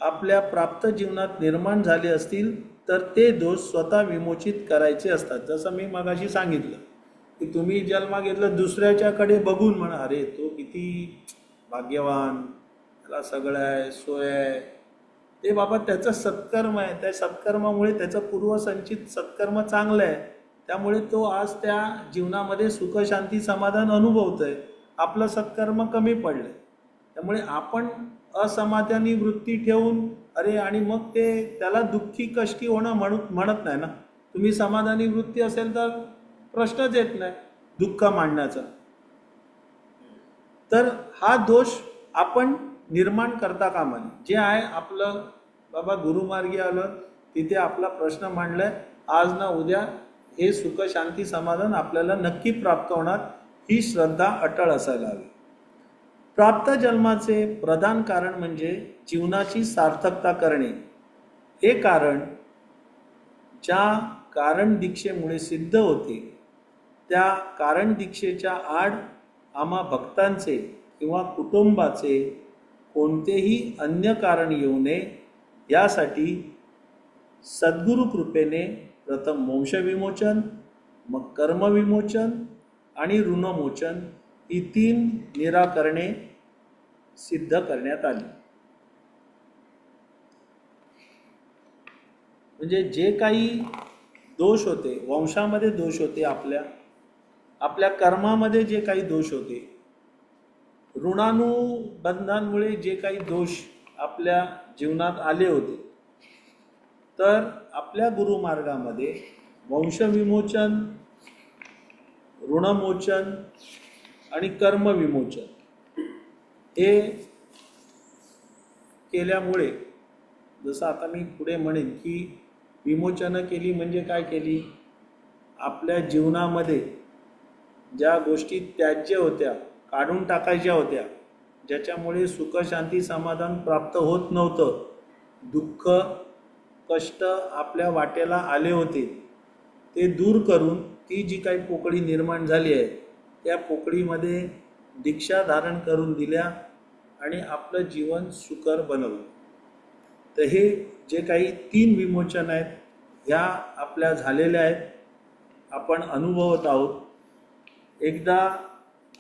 आपल्या प्राप्त जीवनात निर्माण झाले असतील तर ते दोष स्वतः विमोचित करायचे असतात. जसं मी मगाशी सांगितलं की तुम्ही जन्म घेतलं दुसऱ्याच्याकडे बघून म्हणा, अरे तो किती भाग्यवान, त्याला सगळं आहे, सोय आहे. ते बाबा त्याचं सत्कर्म आहे, त्या सत्कर्मामुळे त्याचं पूर्वसंचित सत्कर्म चांगलं आहे, त्यामुळे तो आज त्या जीवनामध्ये सुख शांती समाधान अनुभवतोय. आपलं सत्कर्म कमी पडलं, त्यामुळे आपण असमाधानी वृत्ती ठेवून अरे, आणि मग ते त्याला दुःखी कष्टी होणं म्हणत नाही ना. तुम्ही समाधानी वृत्ती असेल तर प्रश्नच येत नाही दुःख मांडण्याचा. तर हा दोष आपण निर्माण करता कामा नये. जे आहे आपलं बाबा गुरुमार्गी आलं, तिथे आपला प्रश्न मांडलाय, आज ना उद्या हे सुख शांती समाधान आपल्याला नक्की प्राप्त होणार, ही श्रद्धा अटळ असायला हवी. प्राप्त जन्माचे प्रधान कारण म्हणजे जीवनाची सार्थकता करणे. हे कारण ज्या कारण दीक्षेमुळे सिद्ध होते त्या कारण दीक्षेच्या आड आम्हा भक्तांचे किंवा कुटुंबाचे कोणतेही अन्य कारण येऊ नये यासाठी सद्गुरु कृपेने प्रथम वंशविमोचन, मग कर्मविमोचन आणि ऋणमोचन ही 3 निराकरणे सिद्ध करण्यात आली. म्हणजे जे काही दोष होते, वंशामध्ये दोष होते, आपल्या कर्मामध्ये जे काही दोष होते, ऋणानुबंधांमुळे जे काही दोष आपल्या जीवनात आले होते, तर आपल्या गुरुमार्गामध्ये वंशविमोचन, ऋणमोचन आणि कर्मविमोचन हे केल्यामुळे, जसं आता मी पुढे म्हणेन की विमोचनं केली म्हणजे काय केली, आपल्या जीवनामध्ये ज्या गोष्टी त्याज्य होत्या, काढून टाकायच्या होत्या, ज्याच्यामुळे सुख शांती समाधान प्राप्त होत नव्हतं, दुःख कष्ट आपल्या वाट्याला आले होते, ते दूर करून ती जी काही पोकळी निर्माण झाली आहे त्या पोकळीमध्ये दीक्षा धारण करून दिल्या आणि आपलं जीवन सुकर बनवलं. तर हे जे काही 3 विमोचन आहेत ह्या आपल्या झालेल्या आहेत, आपण अनुभवत आहोत. एकदा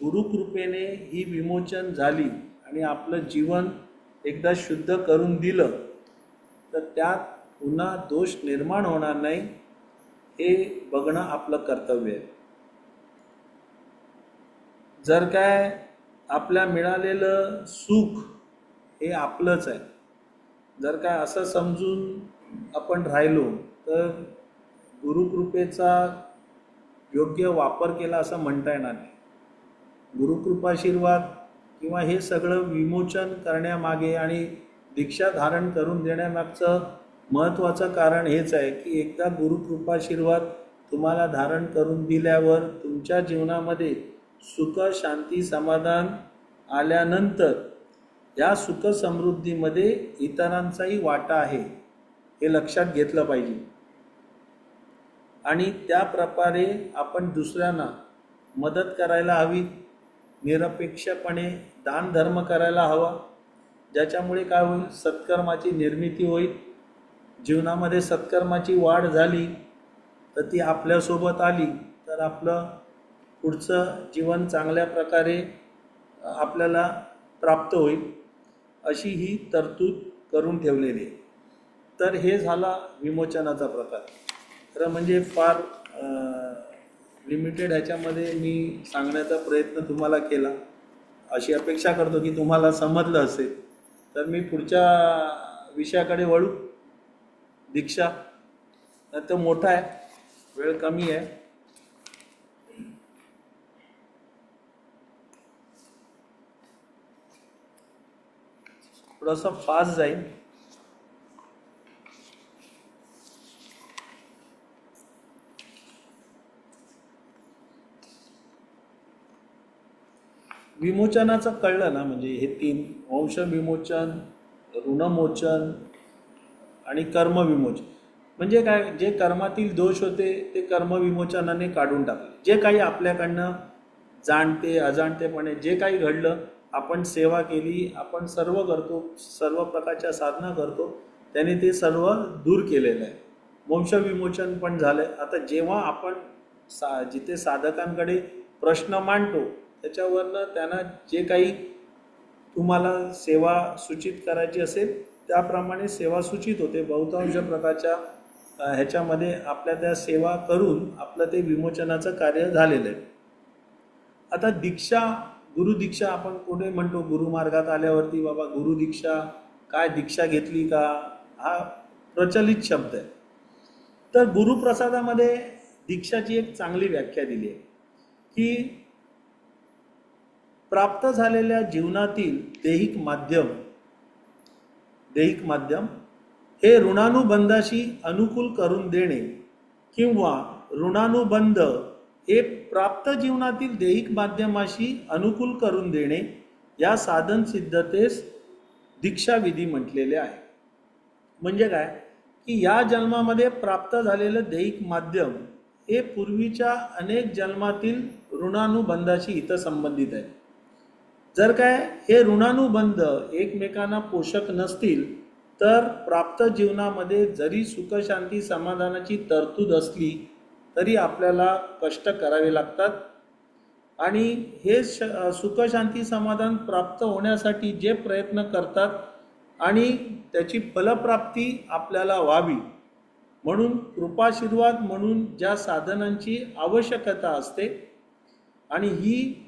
गुरुकृपेने ही विमोचन झाली आणि आपलं जीवन एकदा शुद्ध करून दिलं तर त्यात पुन्हा दोष निर्माण होणार नाही हे बघणं आपलं कर्तव्य आहे. जर काय आपल्या मिळालेलं सुख हे आपलंच आहे, जर काय असं समजून आपण राहिलो तर गुरुकृपेचा योग्य वापर केला असं म्हणता येणार नाही. गुरुकृपाशीर्वाद किंवा हे सगळं विमोचन करण्यामागे आणि दीक्षा धारण करून देण्यामागचं महत्त्वाचं कारण हेच आहे की एकदा गुरुकृपाशीर्वाद तुम्हाला धारण करून दिल्यावर तुमच्या जीवनामध्ये सुख, शांती, समाधान आल्यानंतर या सुख समृद्धीमध्ये इतरांचाही वाटा आहे हे लक्षात घेतलं पाहिजे आणि त्याप्रकारे आपण दुसऱ्यांना मदत करायला हवी. निरपेक्षपणे दान धर्म करायला हवा, ज्याच्यामुळे काय होईल, सत्कर्माची निर्मिती होईल. जीवनामध्ये सत्कर्माची वाढ झाली तर ती आपल्यासोबत आली तर आपलं पुढचं जीवन चांगल्या प्रकारे आपल्याला प्राप्त होईल अशी ही तरतूद करून ठेवलेली आहे. तर हे झाला विमोचनाचा प्रकार. खरं म्हणजे फार लिमिटेड ह्याच्यामध्ये मी सांगण्याचा प्रयत्न तुम्हाला केला. अशी अपेक्षा करतो की तुम्हाला समजलं असेल. तर मी पुढच्या विषयाकडे वळू. दीक्षा तर मोठा आहे, वेळ कमी आहे. थोडासा फास्ट जाईल. विमोचनाचं कळलं ना, म्हणजे हे तीन, वंश विमोचन, ऋणमोचन आणि कर्म विमोचन. म्हणजे काय, जे कर्मातील दोष होते ते कर्म विमोचनाने काढून टाकले. जे काही आपल्याकडनं जाणते अजाणतेपणे जे काही घडलं, आपण सेवा केली, आपण सर्व करतो, सर्व प्रकारच्या साधना करतो, त्याने ते सर्व दूर केलेलं आहे. वंश विमोचन पण झालं आहे. आता जेव्हा आपण जिथे साधकांकडे प्रश्न मांडतो त्याच्यावरनं त्यांना जे काही तुम्हाला सेवा सूचित करायची असेल त्याप्रमाणे सेवा सूचित होते. बहुतांश प्रकारच्या ह्याच्यामध्ये आपल्या त्या सेवा करून आपलं ते विमोचनाचं कार्य झालेलं आहे. आता दीक्षा, गुरुदीक्षा आपण कोणी म्हणतो, गुरुमार्गात आल्यावरती बाबा गुरुदीक्षा, काय दीक्षा घेतली का, हा प्रचलित शब्द आहे. तर गुरुप्रसादामध्ये दीक्षाची एक चांगली व्याख्या दिली आहे की प्राप्त झालेल्या जीवनातील दैहिक माध्यम हे ऋणानुबंधाशी अनुकूल करून देणे किंवा ऋणानुबंध हे प्राप्त जीवनातील दैहिक माध्यमाशी अनुकूल करून देणे या साधन सिद्धतेस दीक्षाविधी म्हटलेले आहे. म्हणजे काय की या जन्मामध्ये प्राप्त झालेलं दैहिक माध्यम हे पूर्वीच्या अनेक जन्मातील ऋणानुबंधाशी हितसंबंधित आहे. जर काय हे ऋणानुबंध एकमेकांना पोषक नसतील तर प्राप्त जीवनामध्ये जरी सुख, शांती, समाधानाची तरतूद असली तरी आपल्याला कष्ट करावे लागतात. आणि हे सुख, शांती, समाधान प्राप्त होण्यासाठी जे प्रयत्न करतात आणि त्याची फलप्राप्ती आपल्याला व्हावी म्हणून कृपाशीर्वाद म्हणून ज्या साधनांची आवश्यकता असते आणि ही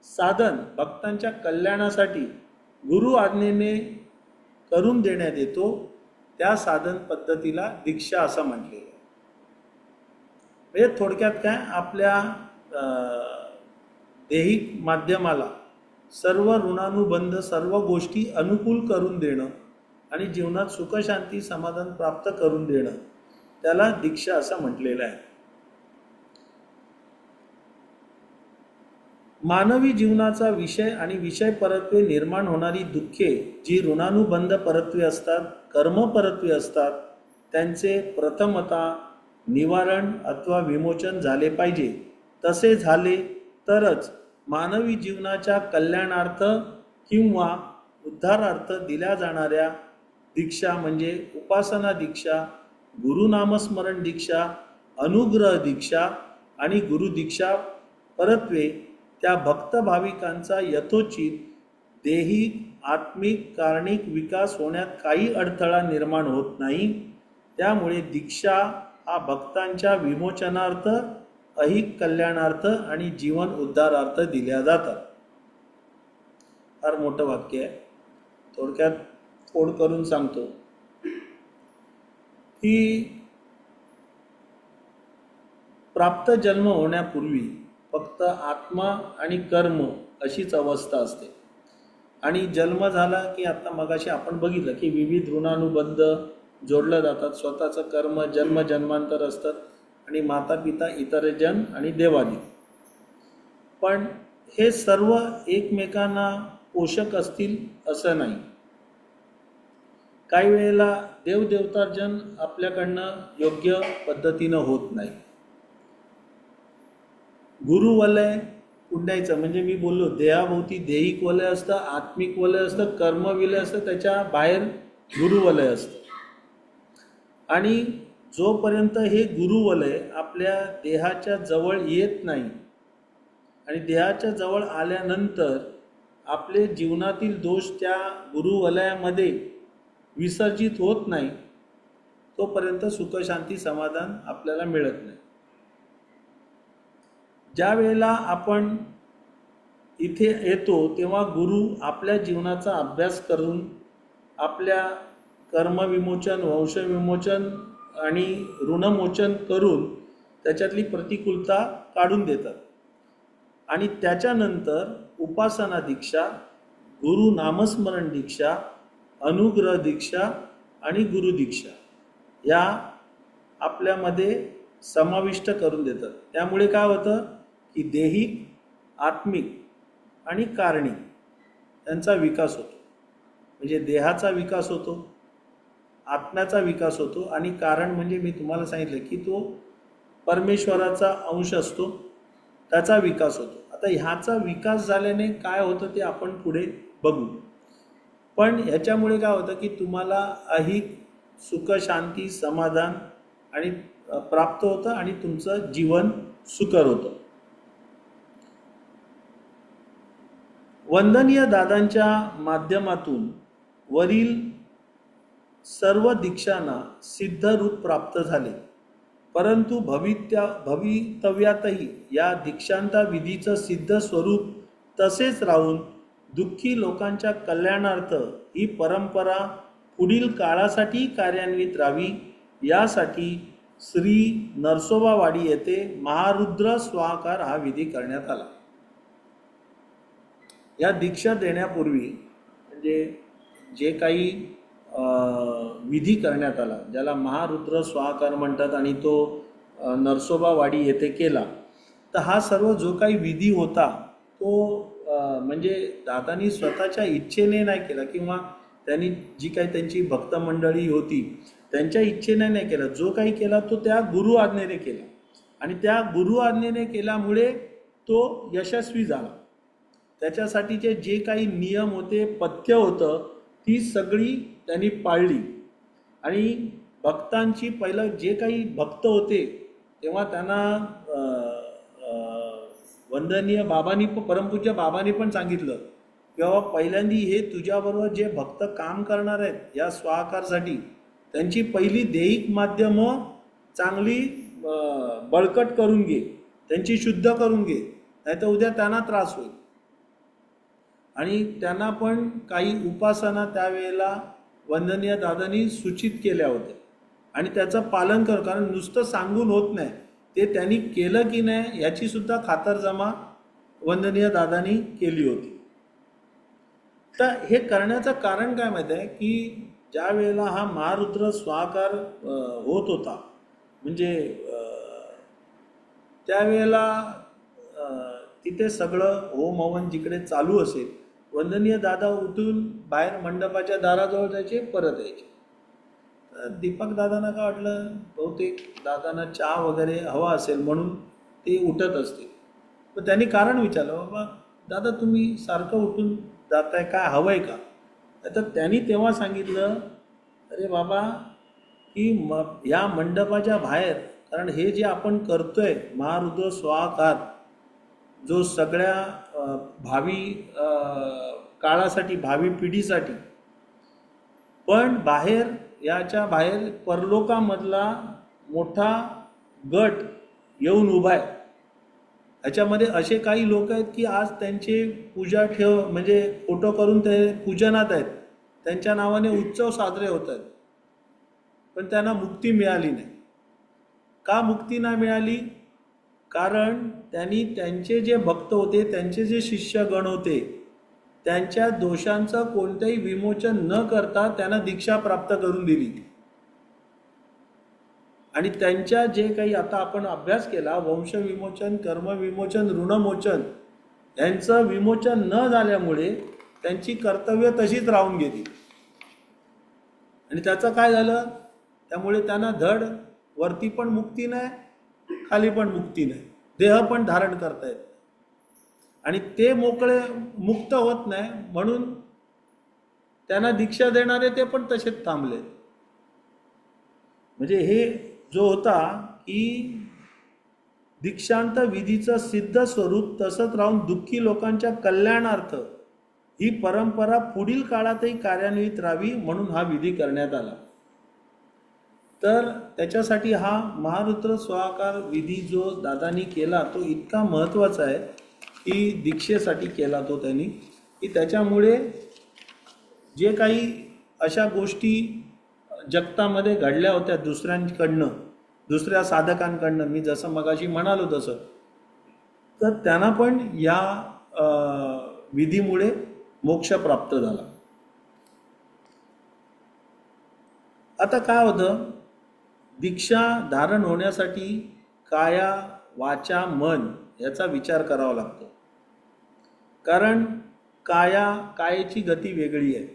साधन भक्तांच्या कल्याणासाठी गुरु आज्ञेने करून देण्यात येतो, त्या साधन पद्धतीला दीक्षा असं म्हटलेलं आहे. म्हणजे थोडक्यात काय, आपल्या दैहिक माध्यमाला सर्व ऋणानुबंध, सर्व गोष्टी अनुकूल करून देणं आणि जीवनात सुख, शांती, समाधान प्राप्त करून देणं, त्याला दीक्षा असं म्हटलेलं आहे. मानवी जीवनाचा विषय आणि विषय परत्वे निर्माण होणारी दुःखे जी ऋणानुबंध परत्वे असतात, कर्म परत्वे असतात, त्यांचे प्रथमतः निवारण अथवा विमोचन झाले पाहिजे. तसे झाले तरच मानवी जीवनाच्या कल्याणार्थ किंवा उद्धारार्थ दिल्या जाणाऱ्या दीक्षा म्हणजे उपासना दीक्षा, गुरुनामस्मरण दीक्षा, अनुग्रह दीक्षा आणि गुरुदीक्षा परत्वे त्या भक्त भाविकांचा यथोचित देहिक आत्मिक कारणिक विकास होण्यात काही अडथळा निर्माण होत नाही. त्यामुळे दीक्षा हा भक्तांच्या विमोचनार्थ, ऐहिक कल्याणार्थ आणि जीवन उद्धारार्थ दिल्या जातात. फार मोठं वाक्य आहे, थोडक्यात फोड करून सांगतो की प्राप्त जन्म होण्यापूर्वी फक्त आत्मा आणि कर्म अशीच अवस्था असते. आणि जन्म झाला की आता मगाशी आपण बघितलं की विविध ऋणानुबंध जोडलं जातात. स्वतःचं कर्म जन्म जन्मांतर असतं आणि माता पिता इतर जन आणि देवादी. पण हे सर्व एकमेकांना पोषक असतील असं नाही. काही वेळेला देवदेवतार्जन आपल्याकडनं योग्य पद्धतीनं होत नाही. गुरुवलय पुंडायचं म्हणजे मी बोललो देहाभोवती देहिक वलय असतं, आत्मिक वलय असतं, कर्मविलय असतं, त्याच्या बाहेर गुरुवलय असतं. आणि जोपर्यंत हे गुरुवलय आपल्या देहाच्या जवळ येत नाही आणि देहाच्या जवळ आल्यानंतर आपले जीवनातील दोष त्या गुरुवलयामध्ये विसर्जित होत नाही, तोपर्यंत सुखशांती समाधान आपल्याला मिळत नाही. ज्या वेळेला आपण इथे येतो तेव्हा गुरु आपल्या जीवनाचा अभ्यास करून आपल्या कर्मविमोचन, वंशविमोचन आणि ऋणमोचन करून त्याच्यातली प्रतिकूलता काढून देतात. आणि त्याच्यानंतर उपासना दीक्षा, गुरु नामस्मरण दीक्षा, अनुग्रह दीक्षा आणि गुरुदीक्षा या आपल्यामध्ये समाविष्ट करून देतात. त्यामुळे काय होतं की देहिक, आत्मिक आणि कारणिक यांचा विकास होतो. म्हणजे देहाचा विकास होतो, आत्म्याचा विकास होतो आणि कारण म्हणजे मी तुम्हाला सांगितलं की तो परमेश्वराचा अंश असतो, त्याचा विकास होतो. आता ह्याचा विकास झाल्याने काय होतं ते आपण पुढे बघू. पण ह्याच्यामुळे काय होतं की तुम्हाला ऐहिक सुख, शांती, समाधान आणि प्राप्त होतं आणि तुमचं जीवन सुकर होतं. वंदनीय दादांच्या माध्यमातून वरील सर्व दीक्षांना सिद्ध रूप प्राप्त झाले. परंतु भवितव्यातही या दीक्षांता विधीचं सिद्ध स्वरूप तसेच राहून दुःखी लोकांच्या कल्याणार्थ ही परंपरा पुढील काळासाठी कार्यान्वित राहावी यासाठी श्री नरसोबावाडी येथे महारुद्र स्वाकार हा विधी करण्यात आला. या दीक्षा देण्यापूर्वी म्हणजे जे काही विधी करण्यात आला ज्याला महारुद्र स्वाकार म्हणतात आणि तो नरसोबावाडी येथे केला, तर हा सर्व जो काही विधी होता तो म्हणजे दादांनी स्वतःच्या इच्छेने नाही केला किंवा त्यांनी जी काही त्यांची भक्त मंडळी होती त्यांच्या इच्छेने नाही केला. जो काही केला तो त्या गुरु आज्ञेने केला आणि त्या गुरु आज्ञेने केल्यामुळे तो यशस्वी झाला. त्याच्यासाठीचे जे काही नियम होते, पथ्य होतं, ती सगळी त्यांनी पाळली. आणि भक्तांची पहिलं जे काही भक्त होते तेव्हा त्यांना वंदनीय बाबांनी परमपूज्य बाबांनी पण सांगितलं किंवा पहिल्यांदी हे तुझ्याबरोबर जे भक्त काम करणार आहेत या स्वाकारसाठी त्यांची पहिली देहिक माध्यमं चांगली बळकट करून घे, त्यांची शुद्ध करून घे, नाहीतर उद्या त्यांना त्रास होईल. आणि त्यांना पण काही उपासना त्यावेळेला वंदनीय दादांनी सूचित केल्या होत्या आणि त्याचं पालन कर, कारण नुसतं सांगून होत नाही, ते त्यांनी केलं की नाही याची सुद्धा खातरजमा वंदनीय दादांनी केली होती. तर हे करण्याचं कारण काय माहिती आहे की ज्या वेळेला हा महारुद्र स्वाकार होत होता म्हणजे त्यावेळेला तिथे सगळं होम हवन जिकडे चालू असेल, वंदनीय दादा उठून बाहेर मंडपाच्या दाराजवळ जायचे, परत यायचे. तर दीपक दादांना काय वाटलं, बहुतेक दादांना चहा वगैरे हवा असेल म्हणून ते उठत असतील. तर त्यांनी कारण विचारलं, बाबा दादा तुम्ही सारखं उठून जाताय, काय हवं आहे का? तर त्यांनी तेव्हा सांगितलं, अरे बाबा की या मंडपाच्या बाहेर, कारण हे जे आपण करतोय महारुद्र स्वाकार जो सगळ्या भावी काळासाठी, भावी पिढीसाठी, पण बाहेर, याच्या बाहेर परलोकामधला मोठा गट येऊन उभा आहे. याच्यामध्ये असे काही लोक आहेत की आज त्यांचे पूजा म्हणजे फोटो करून ते पूजनात आहेत, त्यांच्या नावाने उत्सव साजरे होत आहेत, पण त्यांना मुक्ती मिळाली नाही. का मुक्ती नाही मिळाली? कारण त्यांनी त्यांचे जे भक्त होते, त्यांचे जे शिष्यगण होते, त्यांच्या दोषांचं कोणतेही विमोचन न करता त्यांना दीक्षा प्राप्त करून दिली. आणि त्यांच्या जे काही आता आपण अभ्यास केला, वंशविमोचन, कर्मविमोचन, ऋणमोचन, यांचं विमोचन न झाल्यामुळे त्यांची कर्तव्य तशीच राहून गेली. आणि त्याचं काय झालं? त्यामुळे त्यांना धड वरती पण मुक्ती नाही, खाली पण मुक्ती नाही, देह पण धारण करतायत, आणि ते मुक्त होत नाही, म्हणून त्यांना दीक्षा देणारे ते पण तसेच थांबले. म्हणजे हे जो होता की दीक्षांत विधीचं सिद्ध स्वरूप तसंच राहून दुःखी लोकांच्या कल्याणार्थ ही परंपरा पुढील काळातही कार्यान्वित राहावी म्हणून हा विधी करण्यात आला. तर त्याच्यासाठी हा महारुद्र स्वाहाकार विधी जो दादांनी केला तो इतका महत्त्वाचा आहे की दीक्षेसाठी केला तो त्यांनी, की त्याच्यामुळे जे काही अशा गोष्टी जगतामध्ये घडल्या होत्या दुसऱ्यांकडनं, दुसऱ्या साधकांकडनं, मी जसं मगाशी म्हणालो तसं, तर त्यांना पण या विधीमुळे मोक्ष प्राप्त झाला. आता काय होतं, दीक्षा धारण होण्यासाठी काया, वाचा, मन याचा विचार करावा लागतो. कारण कायेची गती वेगळी आहे.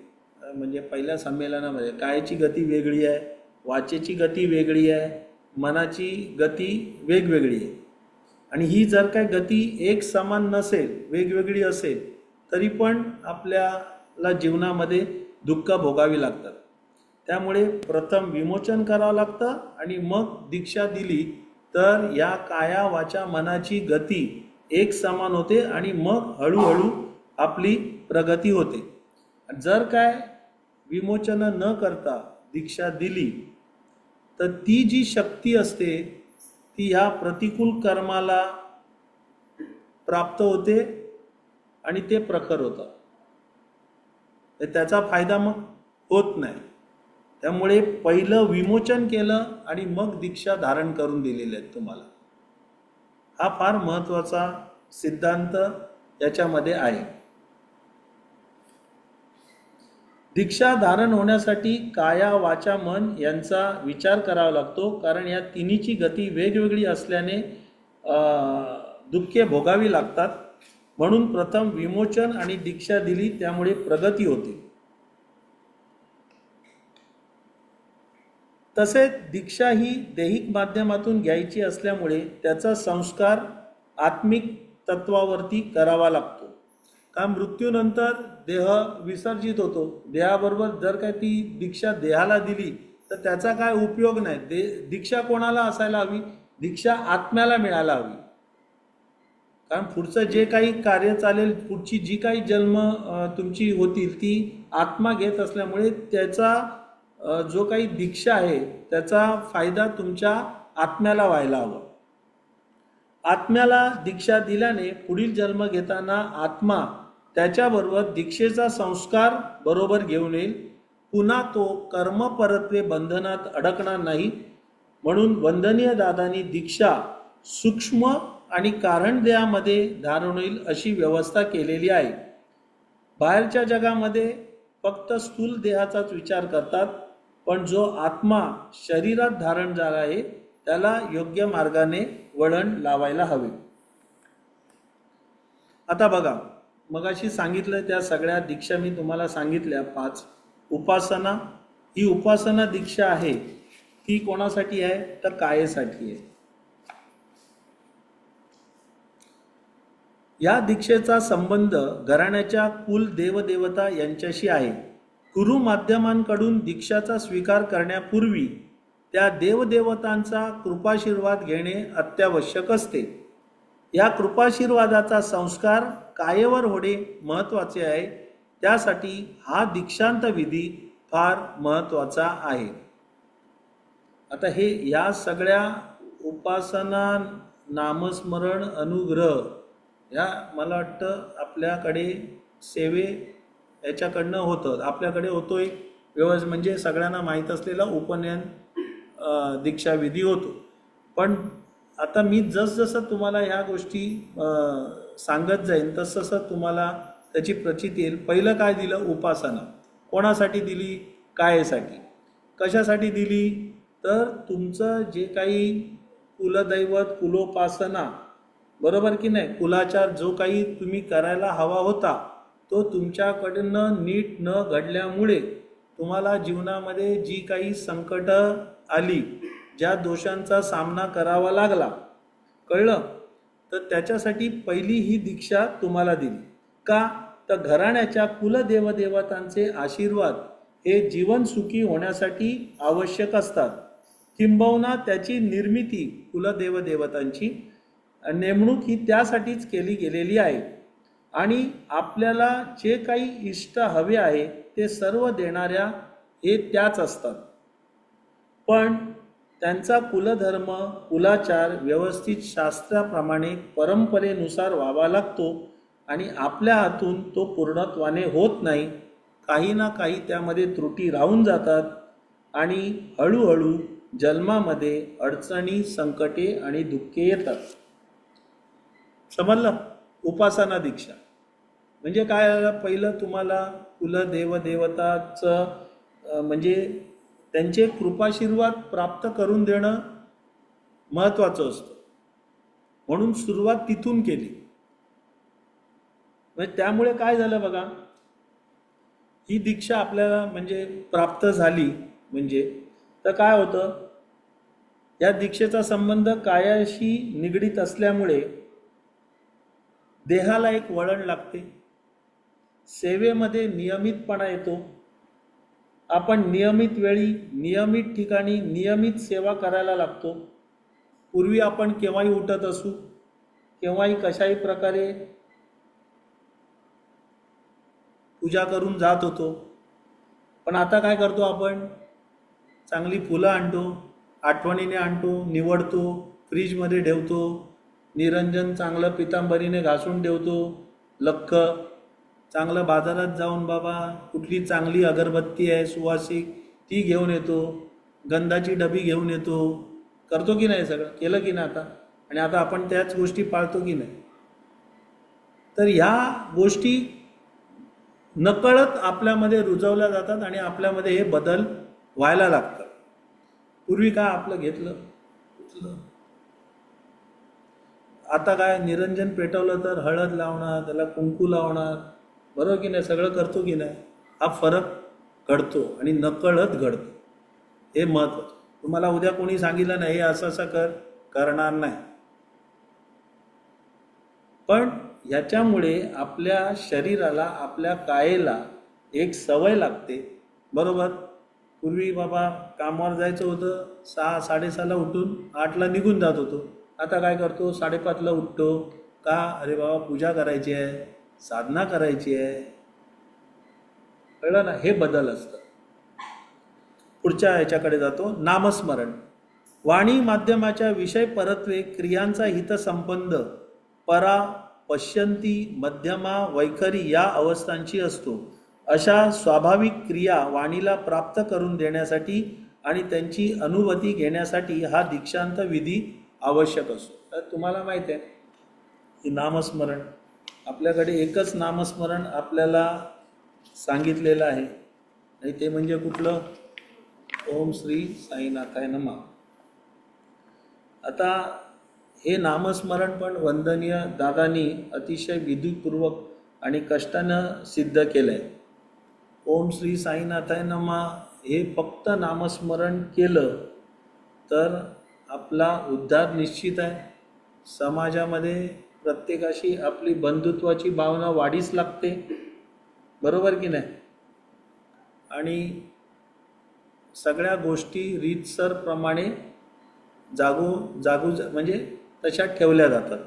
म्हणजे पहिल्या संमेलनामध्ये कायेची गती वेगळी आहे, वाचेची गती वेगळी आहे, मनाची गती वेगवेगळी आहे. आणि ही जर काय गती एक समान नसेल, वेगवेगळी असेल, तरी पण आपल्याला जीवनामध्ये दुःख भोगावी लागतात. त्यामुळे प्रथम विमोचन करावं लागतं आणि मग दीक्षा दिली तर या काया, वाचा, मनाची गती एक समान होते आणि मग हळूहळू आपली प्रगती होते. जर काय विमोचन न करता दीक्षा दिली तर ती जी शक्ती असते ती ह्या प्रतिकूल कर्माला प्राप्त होते आणि ते प्रखर होतं. त्याचा फायदा मग होत नाही. त्यामुळे पहिलं विमोचन केलं आणि मग दीक्षा धारण करून दिलेले आहेत तुम्हाला. हा फार महत्त्वाचा सिद्धांत याच्यामध्ये आहे. दीक्षा धारण होण्यासाठी काया, वाचा, मन यांचा विचार करावा लागतो. कारण या तिन्हीची गती वेगवेगळी असल्याने दुःखे भोगावी लागतात. म्हणून प्रथम विमोचन आणि दीक्षा दिली, त्यामुळे प्रगती होते. तसेच दीक्षा ही दैहिक माध्यमातून घ्यायची असल्यामुळे त्याचा संस्कार आत्मिक तत्वावरती करावा लागतो. कारण मृत्यूनंतर देह विसर्जित होतो. देहाबरोबर जर काय ती दीक्षा देहाला दिली तर त्याचा काय उपयोग नाही. दीक्षा कोणाला असायला हवी? दीक्षा आत्म्याला मिळायला हवी. कारण पुढचं जे काही कार्य चालेल, पुढची जी काही जन्म तुमची होतील ती आत्मा घेत असल्यामुळे त्याचा जो काही दीक्षा आहे त्याचा फायदा तुमच्या आत्म्याला व्हायला हवा. आत्म्याला दीक्षा दिल्याने पुढील जन्म घेताना आत्मा त्याच्याबरोबर दीक्षेचा संस्कार बरोबर घेऊन येईल. पुन्हा तो कर्मपरत्वे बंधनात अडकणार नाही. म्हणून वंदनीय दादांनी दीक्षा सूक्ष्म आणि कारण देहामध्ये धारण होईल अशी व्यवस्था केलेली आहे. बाहेरच्या जगामध्ये फक्त स्थूल देहाचाच विचार करतात, पण जो आत्मा शरीरात धारण झाला आहे त्याला योग्य मार्गाने वळण लावायला हवे. आता बघा, मगाशी सांगितलं त्या सगळ्या दीक्षा मी तुम्हाला सांगितल्या 5. उपासना, ही उपासना दीक्षा आहे ती कोणासाठी आहे तर कायेसाठी आहे. या दीक्षेचा संबंध घराण्याच्या कुल देवदेवता यांच्याशी आहे. गुरु माध्यमांकडून दीक्षाचा स्वीकार करण्यापूर्वी त्या देवदेवतांचा कृपाशीर्वाद घेणे अत्यावश्यक असते. या कृपाशीर्वादाचा संस्कार कायेवर होणे महत्त्वाचे आहे. त्यासाठी हा दीक्षांत विधी फार महत्त्वाचा आहे. आता हे या सगळ्या उपासना, नामस्मरण, अनुग्रह या मला वाटतं आपल्याकडे सेवे याच्याकडनं होतं, आपल्याकडे होतोय व्यवस्थित, म्हणजे सगळ्यांना माहीत असलेला उपनयन दीक्षाविधी होतो. पण आता मी जसजसं तुम्हाला ह्या गोष्टी सांगत जाईन तसं तुम्हाला त्याची प्रचिती येईल. पहिलं काय दिलं? उपासना. कोणासाठी दिली? कायेसाठी. कशासाठी दिली? तर तुमचं जे काही कुलदैवत, कुलोपासना, बरोबर की नाही, कुलाचार जो काही तुम्ही करायला हवा होता तो तुमच्याकडनं नीट न घडल्यामुळे तुम्हाला जीवनामध्ये जी काही संकट आली, ज्या दोषांचा सामना करावा लागला, कळलं, तर त्याच्यासाठी पहिली ही दीक्षा तुम्हाला दिली. का? तर घराण्याच्या कुलदेवदेवतांचे आशीर्वाद हे जीवन सुखी होण्यासाठी आवश्यक असतात. किंबहुना त्याची निर्मिती, कुलदेवदेवतांची नेमणूक ही त्यासाठीच केली गेलेली आहे. आणि आपल्याला जे काही इष्ट हवे आहे ते सर्व देणाऱ्या हे त्याच असतात. पण त्यांचा कुलधर्म, कुलाचार व्यवस्थित शास्त्राप्रमाणे परंपरेनुसार व्हावा लागतो आणि आपल्या हातून तो पूर्णत्वाने होत नाही. काही ना काही त्यामध्ये त्रुटी राहून जातात आणि हळूहळू जन्मामध्ये अडचणी, संकटे आणि दुःखे येतात. समजलं? उपासना दीक्षा म्हणजे काय? पहिलं तुम्हाला कुलदेवदेवताचं म्हणजे त्यांचे कृपाशीर्वाद प्राप्त करून देणं महत्त्वाचं असतं, म्हणून सुरुवात तिथून केली. म्हणजे त्यामुळे काय झालं बघा, ही दीक्षा आपल्याला म्हणजे प्राप्त झाली म्हणजे तर काय होतं, या दीक्षेचा संबंध कायाशी निगडीत असल्यामुळे देहाला एक वळण लागते, सेवेमध्ये नियमितपणा येतो. आपण नियमित वेळी, नियमित ठिकाणी, नियमित सेवा करायला लागतो. पूर्वी आपण केव्हाही उठत असू, केव्हाही कशाही प्रकारे पूजा करून जात होतो. पण आता काय करतो आपण? चांगली फुलं आणतो, आठवणीने आणतो, निवडतो, फ्रीजमध्ये ठेवतो, निरंजन चांगलं पितांबरीने घासून ठेवतो, लख्ख चांगलं बाजारात जाऊन बाबा कुठली चांगली अगरबत्ती आहे सुवासिक ती घेऊन येतो, गंधाची डबी घेऊन येतो. करतो की नाही? सगळं केलं की नाही आता? आणि आता आपण त्याच गोष्टी पाळतो की नाही? तर ह्या गोष्टी नकळत आपल्यामध्ये रुजवल्या जातात आणि आपल्यामध्ये हे बदल व्हायला लागतात. पूर्वी काय आपलं घेतलं, आता काय निरंजन पेटवलं तर हळद लावणार, त्याला कुंकू लावणार, बरोबर की नाही? सगळं करतो की नाही? हा फरक घडतो आणि नकळत घडतो. हे महत्त्वाचं. तुम्हाला उद्या कोणी सांगितलं नाही हे असं असं करणार नाही. पण याच्यामुळे आपल्या शरीराला, आपल्या कायेला एक सवय लागते, बरोबर? पूर्वी बाबा कामावर जायचं होतं, 6-6:30ला उठून 8ला निघून जात होतो. आता काय करतो? 5:30ला उठतो. का? अरे बाबा पूजा करायची आहे, साधना करायची आहे. कळलं ना? हे बदल असतं. पुढच्या याच्याकडे जातो. नामस्मरण. वाणी माध्यमाच्या विषय परत्वे क्रियांचा हितसंबंध परा, पश्यंती, मध्यमा, वैखरी या अवस्थांची असतो. अशा स्वाभाविक क्रिया वाणीला प्राप्त करून देण्यासाठी आणि त्यांची अनुभूती घेण्यासाठी हा दीक्षांत विधी आवश्यक असतो. तर तुम्हाला माहीत आहे की नामस्मरण, आपल्याकडे एकच नामस्मरण आपल्याला सांगितलेलं आहे, आणि ते म्हणजे कुठलं? ओम श्री साईनाथाय नमः. आता हे नामस्मरण पण वंदनीय दादांनी अतिशय विधीपूर्वक आणि कष्टानं सिद्ध केलं आहे. ओम श्री साईनाथाय नमः हे फक्त नामस्मरण केलं तर आपला उद्धार निश्चित आहे. समाजामध्ये प्रत्येकाशी आपली बंधुत्वाची भावना वाढीस लागते, बरोबर की नाही? आणि सगळ्या गोष्टी रीतसरप्रमाणे जागू म्हणजे तशा ठेवल्या जातात.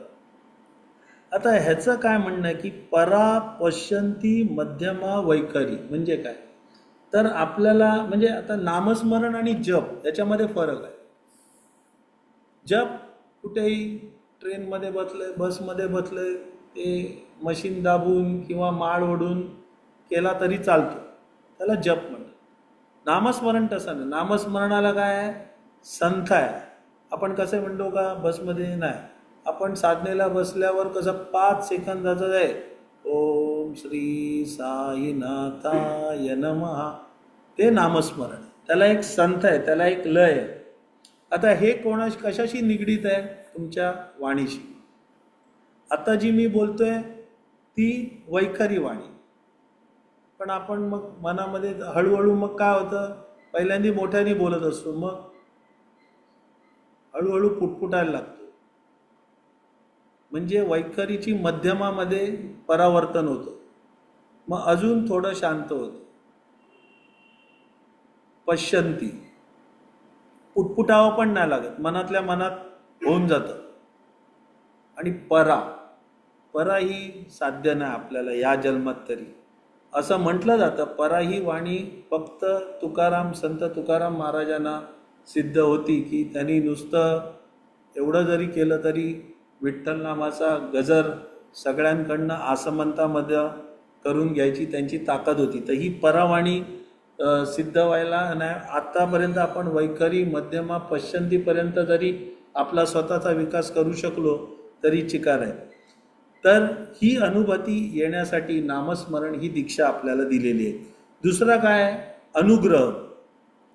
आता ह्याचं काय म्हणणं आहे की परा पश्यंती मध्यमा वैखरी म्हणजे काय? तर आपल्याला म्हणजे आता नामस्मरण आणि जप याच्यामध्ये फरक आहे. जप कुठेही ट्रेनमध्ये बसले, बसमध्ये बसले, ते मशीन दाबून किंवा माळ ओढून केला तरी चालतो, त्याला जप म्हणतात. नामस्मरण तसं नाही. नामस्मरणाला काय आहे? संथ आहे. आपण कसं म्हणतो का बसमध्ये नाही, आपण साधनेला बसल्यावर कसं 5 सेकंदाचं आहे, ओम श्री साईनाथाय नमः, ते नामस्मरण. त्याला एक संथ आहे, त्याला एक लय आहे. आता हे कशाशी निगडीत आहे? तुमच्या वाणीशी. आता जी मी बोलतोय ती वैखरी वाणी, पण आपण मग मनामध्ये हळूहळू मग काय होतं, पहिल्यांदा मोठ्याने बोलत असतो, मग हळूहळू पुटपुटायला लागतो. म्हणजे वैखरीची मध्यमामध्ये परावर्तन होतं, मग अजून थोडं शांत होतं. पश्यंती पुटपुटावं पण नाही लागत, मनातल्या मनात होऊन जातं. आणि परा ही साध्य नाही आपल्याला या जन्मात तरी. असं म्हटलं जातं परा ही वाणी फक्त संत तुकाराम महाराजांना सिद्ध होती, की त्यांनी नुसतं एवढं जरी केलं तरी विठ्ठल नामाचा गजर सगळ्यांकडनं आसमंतामध्ये करून घ्यायची त्यांची ताकद होती. तर ही परावाणी सिद्ध व्हायला नाही. आत्तापर्यंत आपण वैखरी मध्यमा पश्यंतीपर्यंत जरी आपला स्वतःचा विकास करू शकलो तरी चिकार आहे. तर ही अनुभूती येण्यासाठी नामस्मरण ही दीक्षा आपल्याला दिलेली आहे. दुसरा काय? अनुग्रह.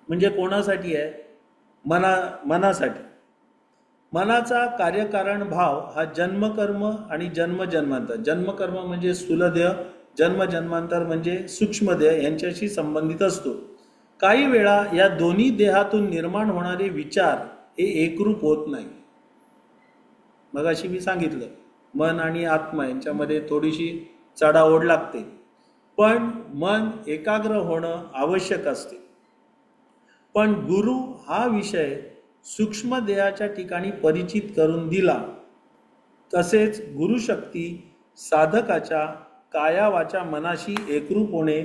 म्हणजे कोणासाठी आहे? मनासाठी. मनाचा कार्यकारण भाव हा जन्मकर्म आणि जन्मजन्मांतर. जन्मकर्म म्हणजे स्थूलदेह, जन्मजन्मांतर म्हणजे सूक्ष्मदेह यांच्याशी संबंधित असतो. काही वेळा या दोन्ही देहातून निर्माण होणारे विचार हे एकरूप होत नाही. मगाशी मी सांगितलं मन आणि आत्मा यांच्यामध्ये थोडीशी चढाओढ लागते, पण मन एकाग्र होणं आवश्यक असते. पण गुरु हा विषय सूक्ष्म देहाच्या ठिकाणी परिचित करून दिला. तसेच गुरुशक्ती साधकाच्या काया वाचा मनाशी एकरूप होणे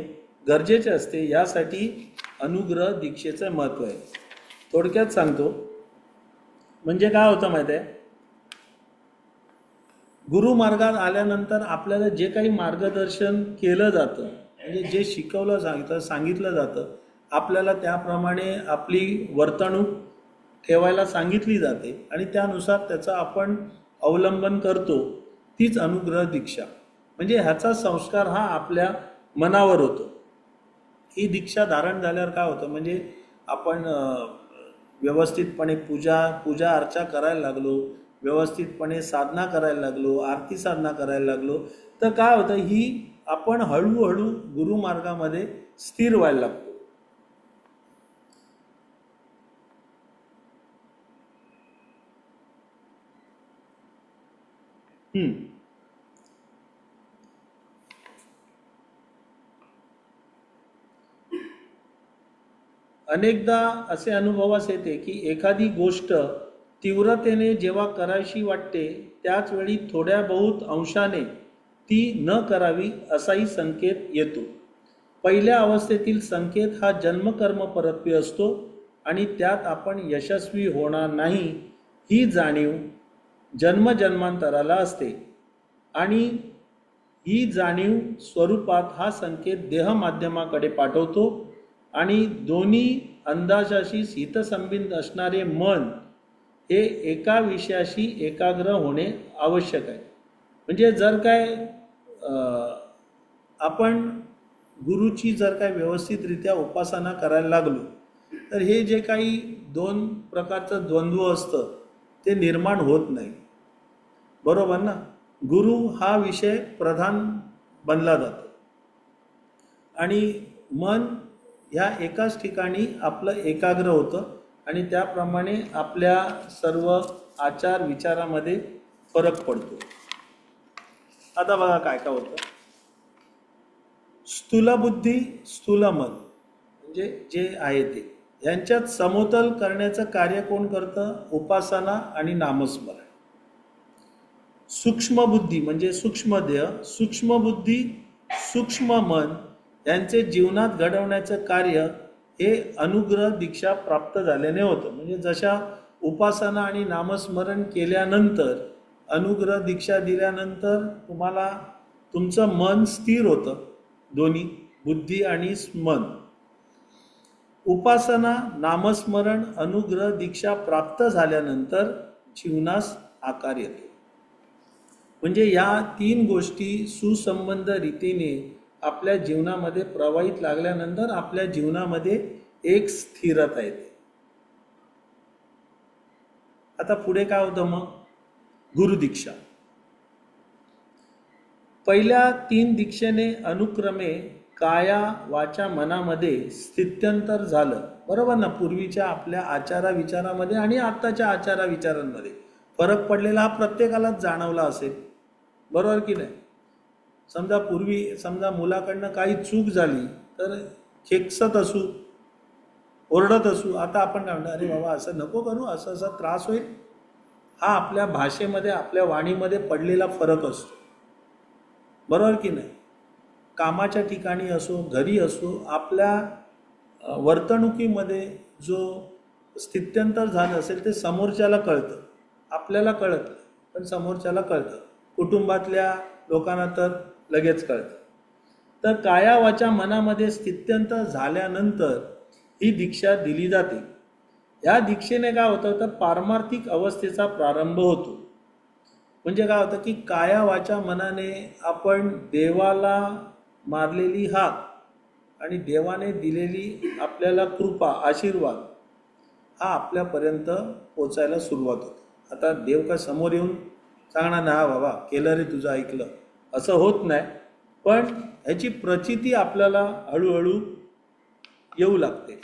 गरजेचे असते. यासाठी अनुग्रह दीक्षेचं महत्त्व आहे. थोडक्यात सांगतो. म्हणजे काय होतं माहिती आहे, गुरुमार्गात आल्यानंतर आपल्याला जे काही मार्गदर्शन केलं जातं, म्हणजे जे सांगितलं जातं, आपल्याला त्याप्रमाणे आपली वर्तणूक ठेवायला सांगितली जाते आणि त्यानुसार त्याचा आपण अवलंबन करतो. तीच अनुग्रह दीक्षा. म्हणजे ह्याचा संस्कार हा आपल्या मनावर होतो. ही दीक्षा धारण झाल्यावर काय होतं, म्हणजे आपण व्यवस्थितपणे पूजा अर्चा करायला लागलो, व्यवस्थितपणे साधना करायला लागलो, आरती साधना करायला लागलो, तर काय होतं, ही आपण हळूहळू गुरुमार्गामध्ये स्थिर व्हायला लागतो. अनेकदा असे अनुभवास येते की एखादी गोष्ट तीव्रतेने जेव्हा करायची वाटते त्याच वेळी थोड्या बहुत अंशाने ती न करावी असाही संकेत येतो. पहिल्या अवस्थेतील संकेत हा जन्मकर्म परत्वे असतो आणि त्यात आपण यशस्वी होणार नाही ही जाणीव जन्मजन्मांतराला असते. आणि ही जाणीव स्वरूपात हा संकेत देह माध्यमाकडे पाठवतो आणि दोन्ही अंदाजाशी हितसंबंध असणारे मन हे एका विषयाशी एकाग्र होणे आवश्यक आहे. म्हणजे जर काय आपण गुरुची जर काय व्यवस्थितरित्या उपासना करायला लागलो तर हे जे काही दोन प्रकारचं द्वंद्व असतं ते निर्माण होत नाही. बरोबर ना? गुरु हा विषय प्रधान बनला जातो आणि मन ह्या एकाच ठिकाणी आपलं एकाग्र होतं आणि त्याप्रमाणे आपल्या सर्व आचार विचारामध्ये फरक पडतो. आता बघा काय काय होतं. स्थूलबुद्धी स्थूलमन म्हणजे जे आहे ते यांच्यात समतोल करण्याचं कार्य कोण करतं? उपासना आणि नामस्मरण. सूक्ष्म बुद्धी म्हणजे सूक्ष्म देह, सूक्ष्म बुद्धी, सूक्ष्म मन यांचे जीवनात घडवण्याचं कार्य हे अनुग्रह दीक्षा प्राप्त झाल्याने होतं. म्हणजे जशा उपासना आणि नामस्मरण केल्यानंतर, अनुग्रह दीक्षा दिल्यानंतर तुम्हाला तुमचं मन स्थिर होतं, दोन्ही बुद्धी आणि मन. उपासना, नामस्मरण, अनुग्रह दीक्षा प्राप्त झाल्यानंतर जीवनास आकार येतो. म्हणजे या 3 गोष्टी सुसंबंध रीतीने आपल्या जीवनामध्ये प्रवाहित लागल्यानंतर आपल्या जीवनामध्ये एक स्थिरता येते. आता पुढे काय होतं मग? गुरुदीक्षा. पहिल्या 3 दीक्षेने अनुक्रमे काया वाचा मनामध्ये स्थित्यंतर झालं, बरोबर ना? पूर्वीच्या आपल्या आचारा विचारामध्ये आणि आत्ताच्या आचारा विचारांमध्ये फरक पडलेला हा प्रत्येकालाच जाणवला असेल, बरोबर की नाही? समजा मुलाकडनं काही चूक झाली तर खेकसत असू, ओरडत असू. आता आपण काय म्हणतो, अरे बाबा असं नको करू, असं असा त्रास होईल. हा आपल्या भाषेमध्ये, आपल्या वाणीमध्ये पडलेला फरक असतो, बरोबर की नाही? कामाच्या ठिकाणी असो, घरी असो, आपल्या वर्तणुकीमध्ये जो स्थित्यंतर झालं असेल ते समोरच्याला कळतं, आपल्याला कळत नाही पण समोरच्याला कळतं. कुटुंबातल्या लोकांना तर लगेच कळतं. तर काया वाचा मनामध्ये स्थित्यंतर झाल्यानंतर ही दीक्षा दिली जाते. या दीक्षेने काय होतं तर पारमार्थिक अवस्थेचा प्रारंभ होतो. म्हणजे काय होतं की काया वाचा मनाने आपण देवाला मारलेली हाक आणि देवाने दिलेली आपल्याला कृपा, आशीर्वाद हा आपल्यापर्यंत पोचायला सुरुवात होते. आता देव का समोर येऊन सांगणार ना, हा बाबा केलं रे, तुझं ऐकलं, असं होत नाही. पण ह्याची प्रचिती आपल्याला हळूहळू येऊ लागते.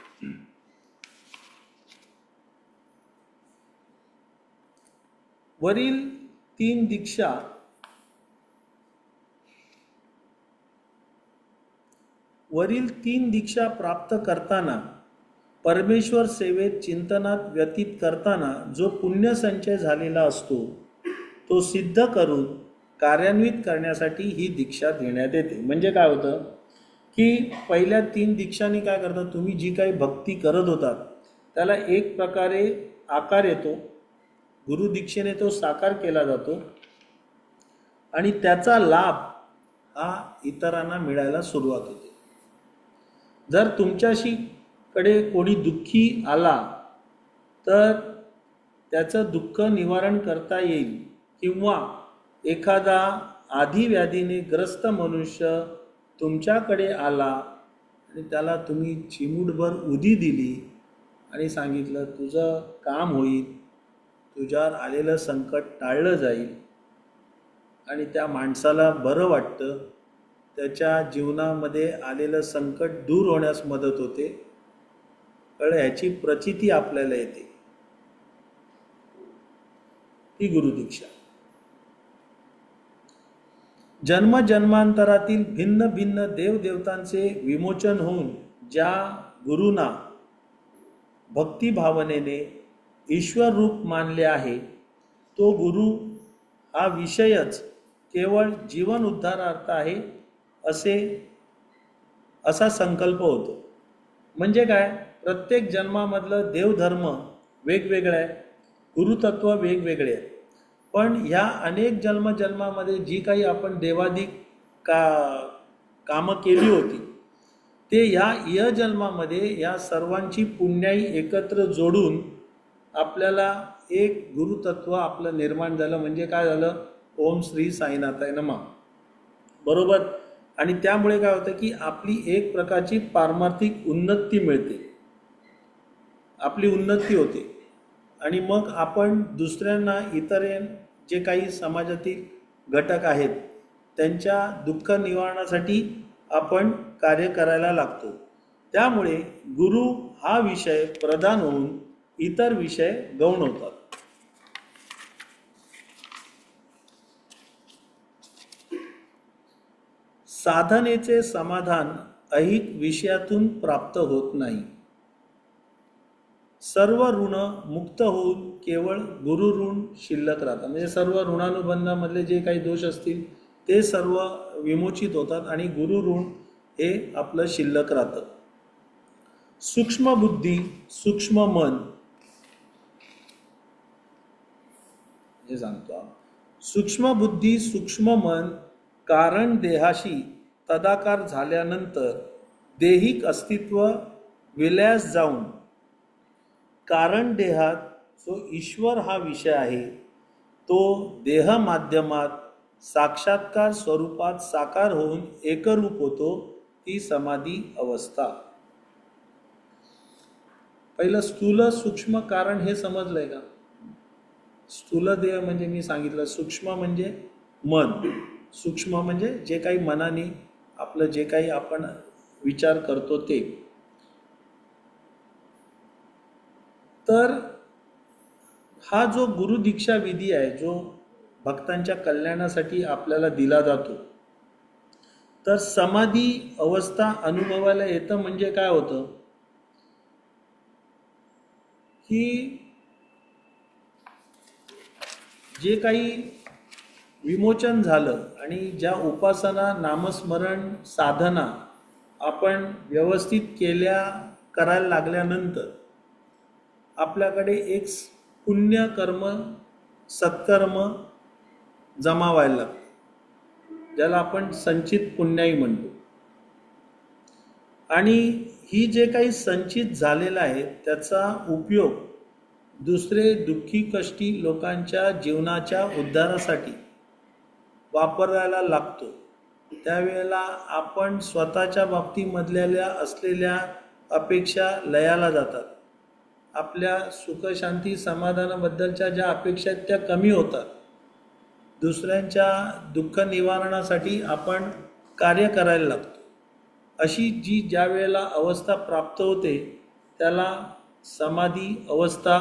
वरील 3 दीक्षा प्राप्त करताना, परमेश्वर सेवेत चिंतनात व्यतीत करताना जो पुण्यसंचय झालेला असतो तो सिद्ध करून कार्यान्वित करण्यासाठी ही दीक्षा देण्यात येते. म्हणजे काय होतं की पहिल्या 3 दीक्षांनी काय करतात, तुम्ही जी काही भक्ती करत होतात त्याला एक प्रकारे आकार येतो, गुरुदीक्षेने तो साकार केला जातो आणि त्याचा लाभ हा इतरांना मिळायला सुरुवात होते. जर तुमच्याशी कडे कोणी दुःखी आला तर त्याचं दुःख निवारण करता येईल, किंवा एखादा आधिव्याधीने ग्रस्त मनुष्य तुमच्याकडे आला आणि त्याला तुम्ही चिमूटभर उधी दिली आणि सांगितलं तुझं काम होईल, तुझ्यावर आलेलं संकट टाळलं जाईल आणि त्या माणसाला बरं वाटतं, त्याच्या जीवनामध्ये आलेलं संकट दूर होण्यास मदत होते, कळलं? ह्याची प्रचिती आपल्याला येते, ती गुरुदीक्षा. जन्मजन्मांतरातील भिन्न भिन्न देवदेवतांचे विमोचन होऊन ज्या गुरुना भक्तिभावनेने ईश्वर रूप मानले आहे, तो गुरु हा विषयच केवळ जीवन उद्धारार्थ आहे असा संकल्प होतो. म्हणजे काय, प्रत्येक जन्मामधलं देवधर्म वेगवेगळं आहे, गुरुतत्व वेगवेगळे आहे. पण ह्या अनेक जन्मामध्ये जी काही आपण देवाधिक कामं केली होती ते या जन्मामध्ये या सर्वांची पुण्याई एकत्र जोडून आपल्याला एक गुरुतत्व आपलं निर्माण झालं. म्हणजे काय झालं, ओम श्री साईनाथाय नमः, बरोबर? आणि त्यामुळे काय होतं की आपली एक प्रकारची पारमार्थिक उन्नती मिळते, आपली उन्नती होते. आणि मग आपण दुसऱ्यांना, इतर जे काही समाजातील घटक आहेत त्यांच्या दुःख निवारणासाठी आपण कार्य करायला लागतो. त्यामुळे गुरु हा विषय प्रधान होऊन इतर विषय गौण होतात. साधनेचे समाधान ऐहिक विषयातून प्राप्त होत नाही. सर्व ऋण मुक्त होऊन केवळ गुरु ऋण शिल्लक राहतात. म्हणजे सर्व ऋणानुबंधामधले जे काही दोष असतील ते सर्व विमोचित होतात आणि गुरु ऋण हे आपलं शिल्लक राहतं. सूक्ष्म बुद्धी सूक्ष्म मन हे सांगतो. सूक्ष्म बुद्धी सूक्ष्म मन कारण देहाशी तदाकार झाल्यानंतर देहिक अस्तित्व विलयास जाऊन कारण देहात जो ईश्वर हा विषय आहे तो देह माध्यमात साक्षात्कार स्वरूपात साकार होऊन एकरूप होतो, ती समाधी अवस्था. पहिलं स्थूल सूक्ष्म कारण हे समजलंय का? स्थूल देह म्हणजे मी सांगितलं, सूक्ष्म म्हणजे मन, सूक्ष्म म्हणजे जे काही मनाने आपलं जे काही आपण विचार करतो ते. तर हा जो गुरु दीक्षा विधी आहे जो भक्तांच्या कल्याणासाठी आपल्याला दिला जातो, तर समाधी अवस्था अनुभवायला येतं म्हणजे काय होतं की जे काही विमोचन झालं आणि ज्या उपासना नामस्मरण साधना आपण व्यवस्थित करायला लागल्यानंतर आपल्याकडे एक पुण्य कर्म सत्कर्म जमा व्हायला लागतं, ज्याला आपण संचित पुण्याई म्हणतो. आणि ही जे काही संचित झालेलं आहे त्याचा उपयोग दुसरे दुःखी कष्टी लोकांच्या जीवनाच्या उद्धारासाठी वापरायला लागतो. त्यावेळेला आपण स्वतःच्या बाबतीमधल्या असलेल्या अपेक्षा लयाला जातात. आपल्या सुखशांती समाधानाबद्दलच्या ज्या अपेक्षा आहेत त्या कमी होतात. दुसऱ्यांच्या दुःख निवारणासाठी आपण कार्य करायला लागतो. अशी जी ज्या वेळेला अवस्था प्राप्त होते त्याला समाधी अवस्था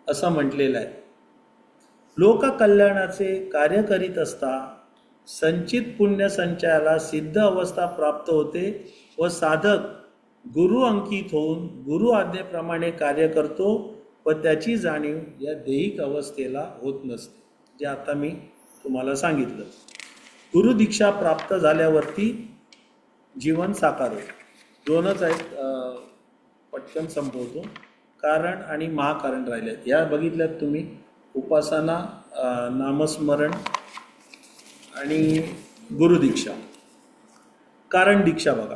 असं म्हटलेलं आहे. लोककल्याणाचे कार्य करीत असता संचित पुण्य संचयाला सिद्ध अवस्था प्राप्त होते व साधक गुरु अंकित होऊन गुरु आज्ञेप्रमाणे कार्य करतो व त्याची जाणीव या देहिक अवस्थेला होत नसते, जे आता मी तुम्हाला सांगितलं. गुरु दीक्षा प्राप्त झाल्यावरती जीवन साकार होते. दोनच आहेत, पटकन संपवतो. कारण आणि महाकारण राहिलेत. या बघितल्यात तुम्ही, उपासना, नामस्मरण आणि गुरुदीक्षा. कारण दीक्षा बघा,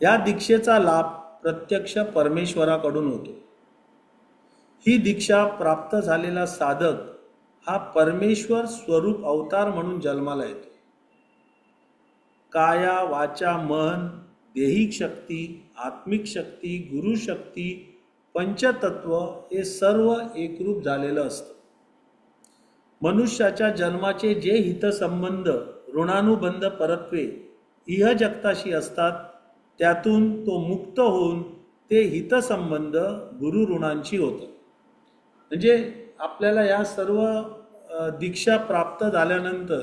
या दीक्षेचा लाभ प्रत्यक्ष परमेश्वराकडून होतो. ही दीक्षा प्राप्त झालेला साधक हा परमेश्वर स्वरूप अवतार म्हणून जन्माला येतो. काया वाचा मन देहिक शक्ती आत्मिक शक्ती गुरुशक्ती पंचतत्व हे सर्व एकरूप झालेलं असतं. मनुष्याच्या जन्माचे जे हितसंबंध ऋणानुबंध परत्वे इह जगताशी असतात त्यातून तो मुक्त होऊन ते हितसंबंध गुरु ऋणांशी होतं. म्हणजे आपल्याला या सर्व दीक्षा प्राप्त झाल्यानंतर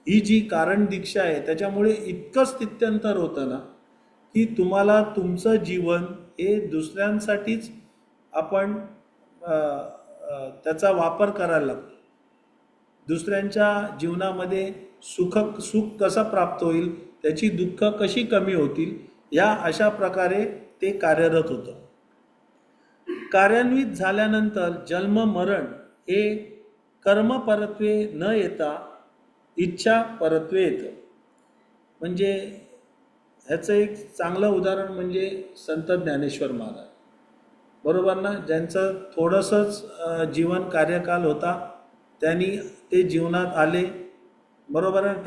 ही जी कारण दीक्षा आहे त्याच्यामुळे इतकं स्थित्यंतर होतं ना की तुम्हाला तुमचं जीवन हे दुसऱ्यांसाठीच आपण त्याचा वापर करायला लागतो. दुसऱ्यांच्या जीवनामध्ये सुख कसं प्राप्त होईल, त्याची दुःख कशी कमी होतील, या अशा प्रकारे ते कार्यरत होतं. कार्यान्वित झाल्यानंतर जन्म मरण हे कर्म परत्वे न येता इच्छा परत्वे येतं. म्हणजे ह्याचं एक चांगलं उदाहरण म्हणजे संत ज्ञानेश्वर महाराज, बरोबर ना, ज्यांचं थोडंसंच जीवन कार्यकाल होता, त्यांनी ते जीवनात आले, बरोबर आहे.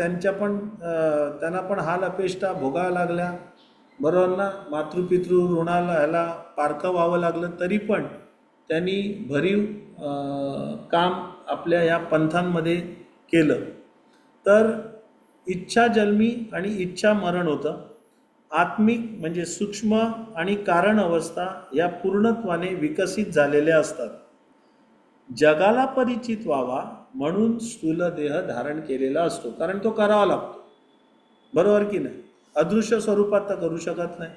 त्यांना पण हाल अपेष्टा भोगाव्या लागल्या, बरोबर ना. मातृपितृ ऋणाला ह्याला पारखं व्हावं लागलं, तरी पण त्यांनी भरीव काम आपल्या या पंथांमध्ये केलं. तर इच्छा जन्मी आणि इच्छा मरण होतं. आत्मिक म्हणजे सूक्ष्म आणि कारण अवस्था या पूर्णत्वाने विकसित झालेल्या असतात. जगाला परिचित व्हावा म्हणून स्थूल देह धारण केलेला असतो, कारण तो करावा लागतो, बरोबर की नाही. अदृश्य स्वरूपात तर करू शकत नाही.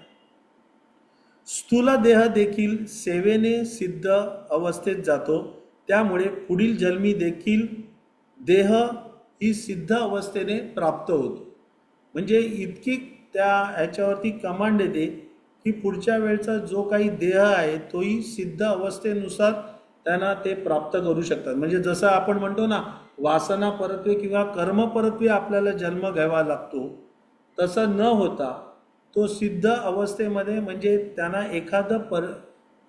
स्थूल देह देखील सेवेने सिद्ध अवस्थेत जातो, त्यामुळे पुढील जन्मी देखील देह ही सिद्ध अवस्थेने प्राप्त होतो. म्हणजे इतकी त्या ह्याच्यावरती कमांड येते की पुढच्या वेळचा जो काही देह आहे तोही सिद्ध अवस्थेनुसार त्यांना ते प्राप्त करू शकतात. म्हणजे जसं आपण म्हणतो ना, वासना परत्वे किंवा कर्म परत्वे आपल्याला जन्म घ्यावा लागतो, तसं न होता तो सिद्ध अवस्थेमध्ये, म्हणजे त्यांना एखादं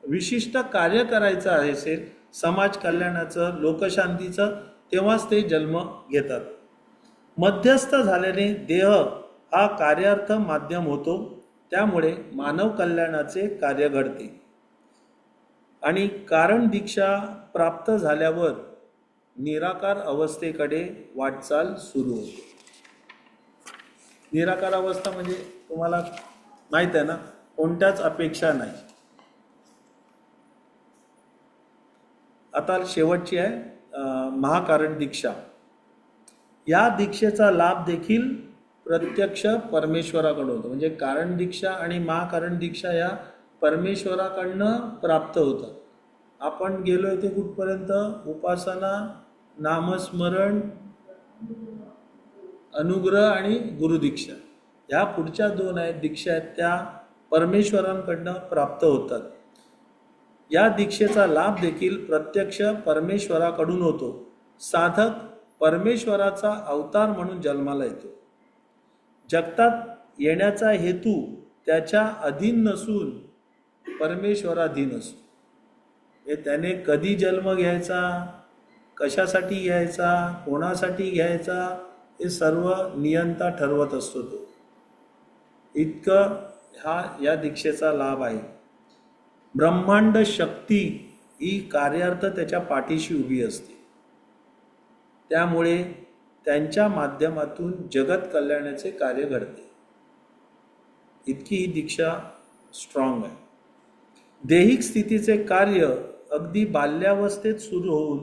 विशिष्ट कार्य करायचं असेल, समाज कल्याणाचं, लोकशांतीचं, तेव्हाच ते जन्म घेतात. मध्यस्थ झाल्याने देह हा कार्यार्थ माध्यम होतो, त्यामुळे मानव कल्याणाचे कार्य घडते. आणि कारण दीक्षा प्राप्त झाल्यावर निराकार अवस्थेकडे वाटचाल सुरू होते. निराकार अवस्था म्हणजे तुम्हाला माहित आहे ना, कोणत्याच अपेक्षा नाही. आता शेवटची आहे महाकारण दीक्षा. या दीक्षेचा लाभ देखील प्रत्यक्ष परमेश्वराकडून होतो. म्हणजे कारण दीक्षा आणि महाकारण दीक्षा या परमेश्वराकडनं प्राप्त होतात. आपण गेलो ते कुठपर्यंत? उपासना, नामस्मरण, अनुग्रह आणि गुरुदीक्षा. ह्या पुढच्या 2 आहेत दीक्षा आहेत, त्या परमेश्वरांकडनं प्राप्त होतात. या दीक्षेचा लाभ देखील प्रत्यक्ष परमेश्वराकडून होतो. साधक परमेश्वराचा अवतार म्हणून जन्माला येतो. जगतात येण्याचा हेतू त्याच्या अधीन नसून परमेश्वराधीन असतो. हे त्याने कधी जन्म घ्यायचा, कशासाठी घ्यायचा, कोणासाठी घ्यायचा, हे सर्व नियंता ठरवत असतो तो. इतकं या दीक्षेचा लाभ आहे. ब्रह्मांड शक्ती ही कार्यार्थ त्याच्या पाठीशी उभी असते, त्यामुळे त्यांच्या माध्यमातून जगत कल्याणाचे कार्य घडते. इतकी ही दीक्षा स्ट्रॉंग आहे. दैहिक स्थितीचे कार्य अगदी बाल्यावस्थेत सुरू होऊन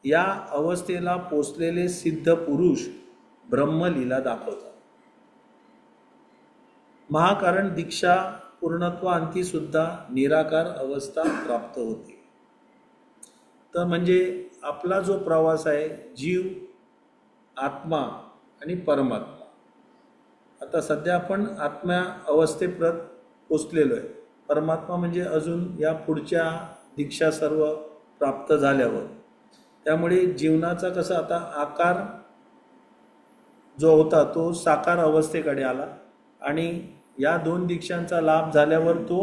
या अवस्थेला पोचलेले सिद्ध पुरुष ब्रह्मलीला दाखवतात. महाकारण दीक्षा पूर्णत्वाअंती सुद्धा निराकार अवस्था प्राप्त होते. तर म्हणजे आपला जो प्रवास आहे, जीव, आत्मा आणि परमात्मा, आता सध्या आपण आत्म्या अवस्थेप्रत पोचलेलो आहे. परमात्मा म्हणजे अजून या पुढच्या दीक्षा सर्व प्राप्त झाल्यावर. त्यामुळे जीवनाचा कसा आता आकार जो होता तो साकार अवस्थेकडे आला आणि या 2 दीक्षांचा लाभ झाल्यावर तो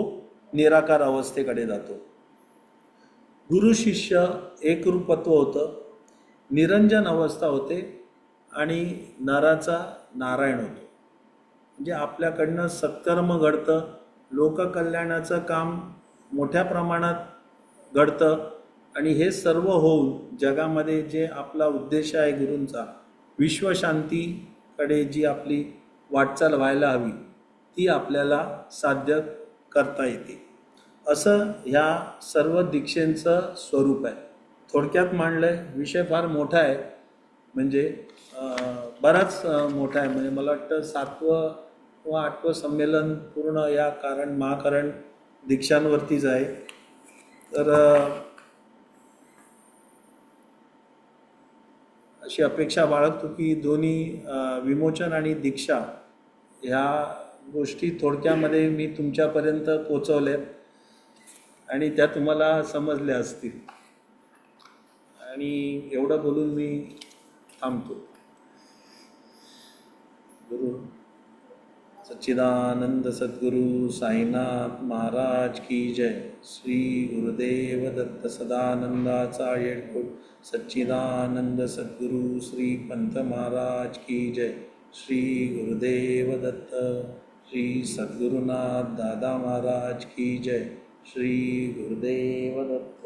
निराकार अवस्थेकडे जातो. गुरु शिष्य एकरूपत्व होतं, निरंजन अवस्था होते आणि नराचा नारायण होतो. म्हणजे आपल्याकडनं सत्कर्म घडतं, लोककल्याणाचं काम मोठ्या प्रमाणात घडतं आणि हे सर्व होऊन जगामध्ये जे आपला उद्देश आहे गुरूंचा, विश्वशांतीकडे जी आपली वाटचाल व्हायला हवी, ती आपल्याला साध्य करता येते. असं ह्या सर्व दीक्षेंचं स्वरूप आहे. थोडक्यात मांडलं आहे. विषय फार मोठा आहे, म्हणजे बराच मोठा आहे. म्हणजे मला वाटतं 7वं किंवा 8वं संमेलन पूर्ण या महाकारण दीक्षांवरतीच आहे. तर अशी अपेक्षा बाळगतो की दोन्ही विमोचन आणि दीक्षा ह्या गोष्टी थोडक्यामध्ये मी तुमच्यापर्यंत पोचवल्यात आणि त्या तुम्हाला समजल्या असतील. आणि एवढं बोलून मी थांबतो. गुरु सच्चिदानंद सद्गुरु साईनाथ महाराज की जय. श्री गुरुदेव दत्त सदानंदाचार्य सच्चिदानंद सद्गुरु श्री पंत महाराज की जय. श्री गुरुदेव दत्त. श्री सद्गुरुनाथ दादा महाराज की जय. श्री गुरुदेव दत्त.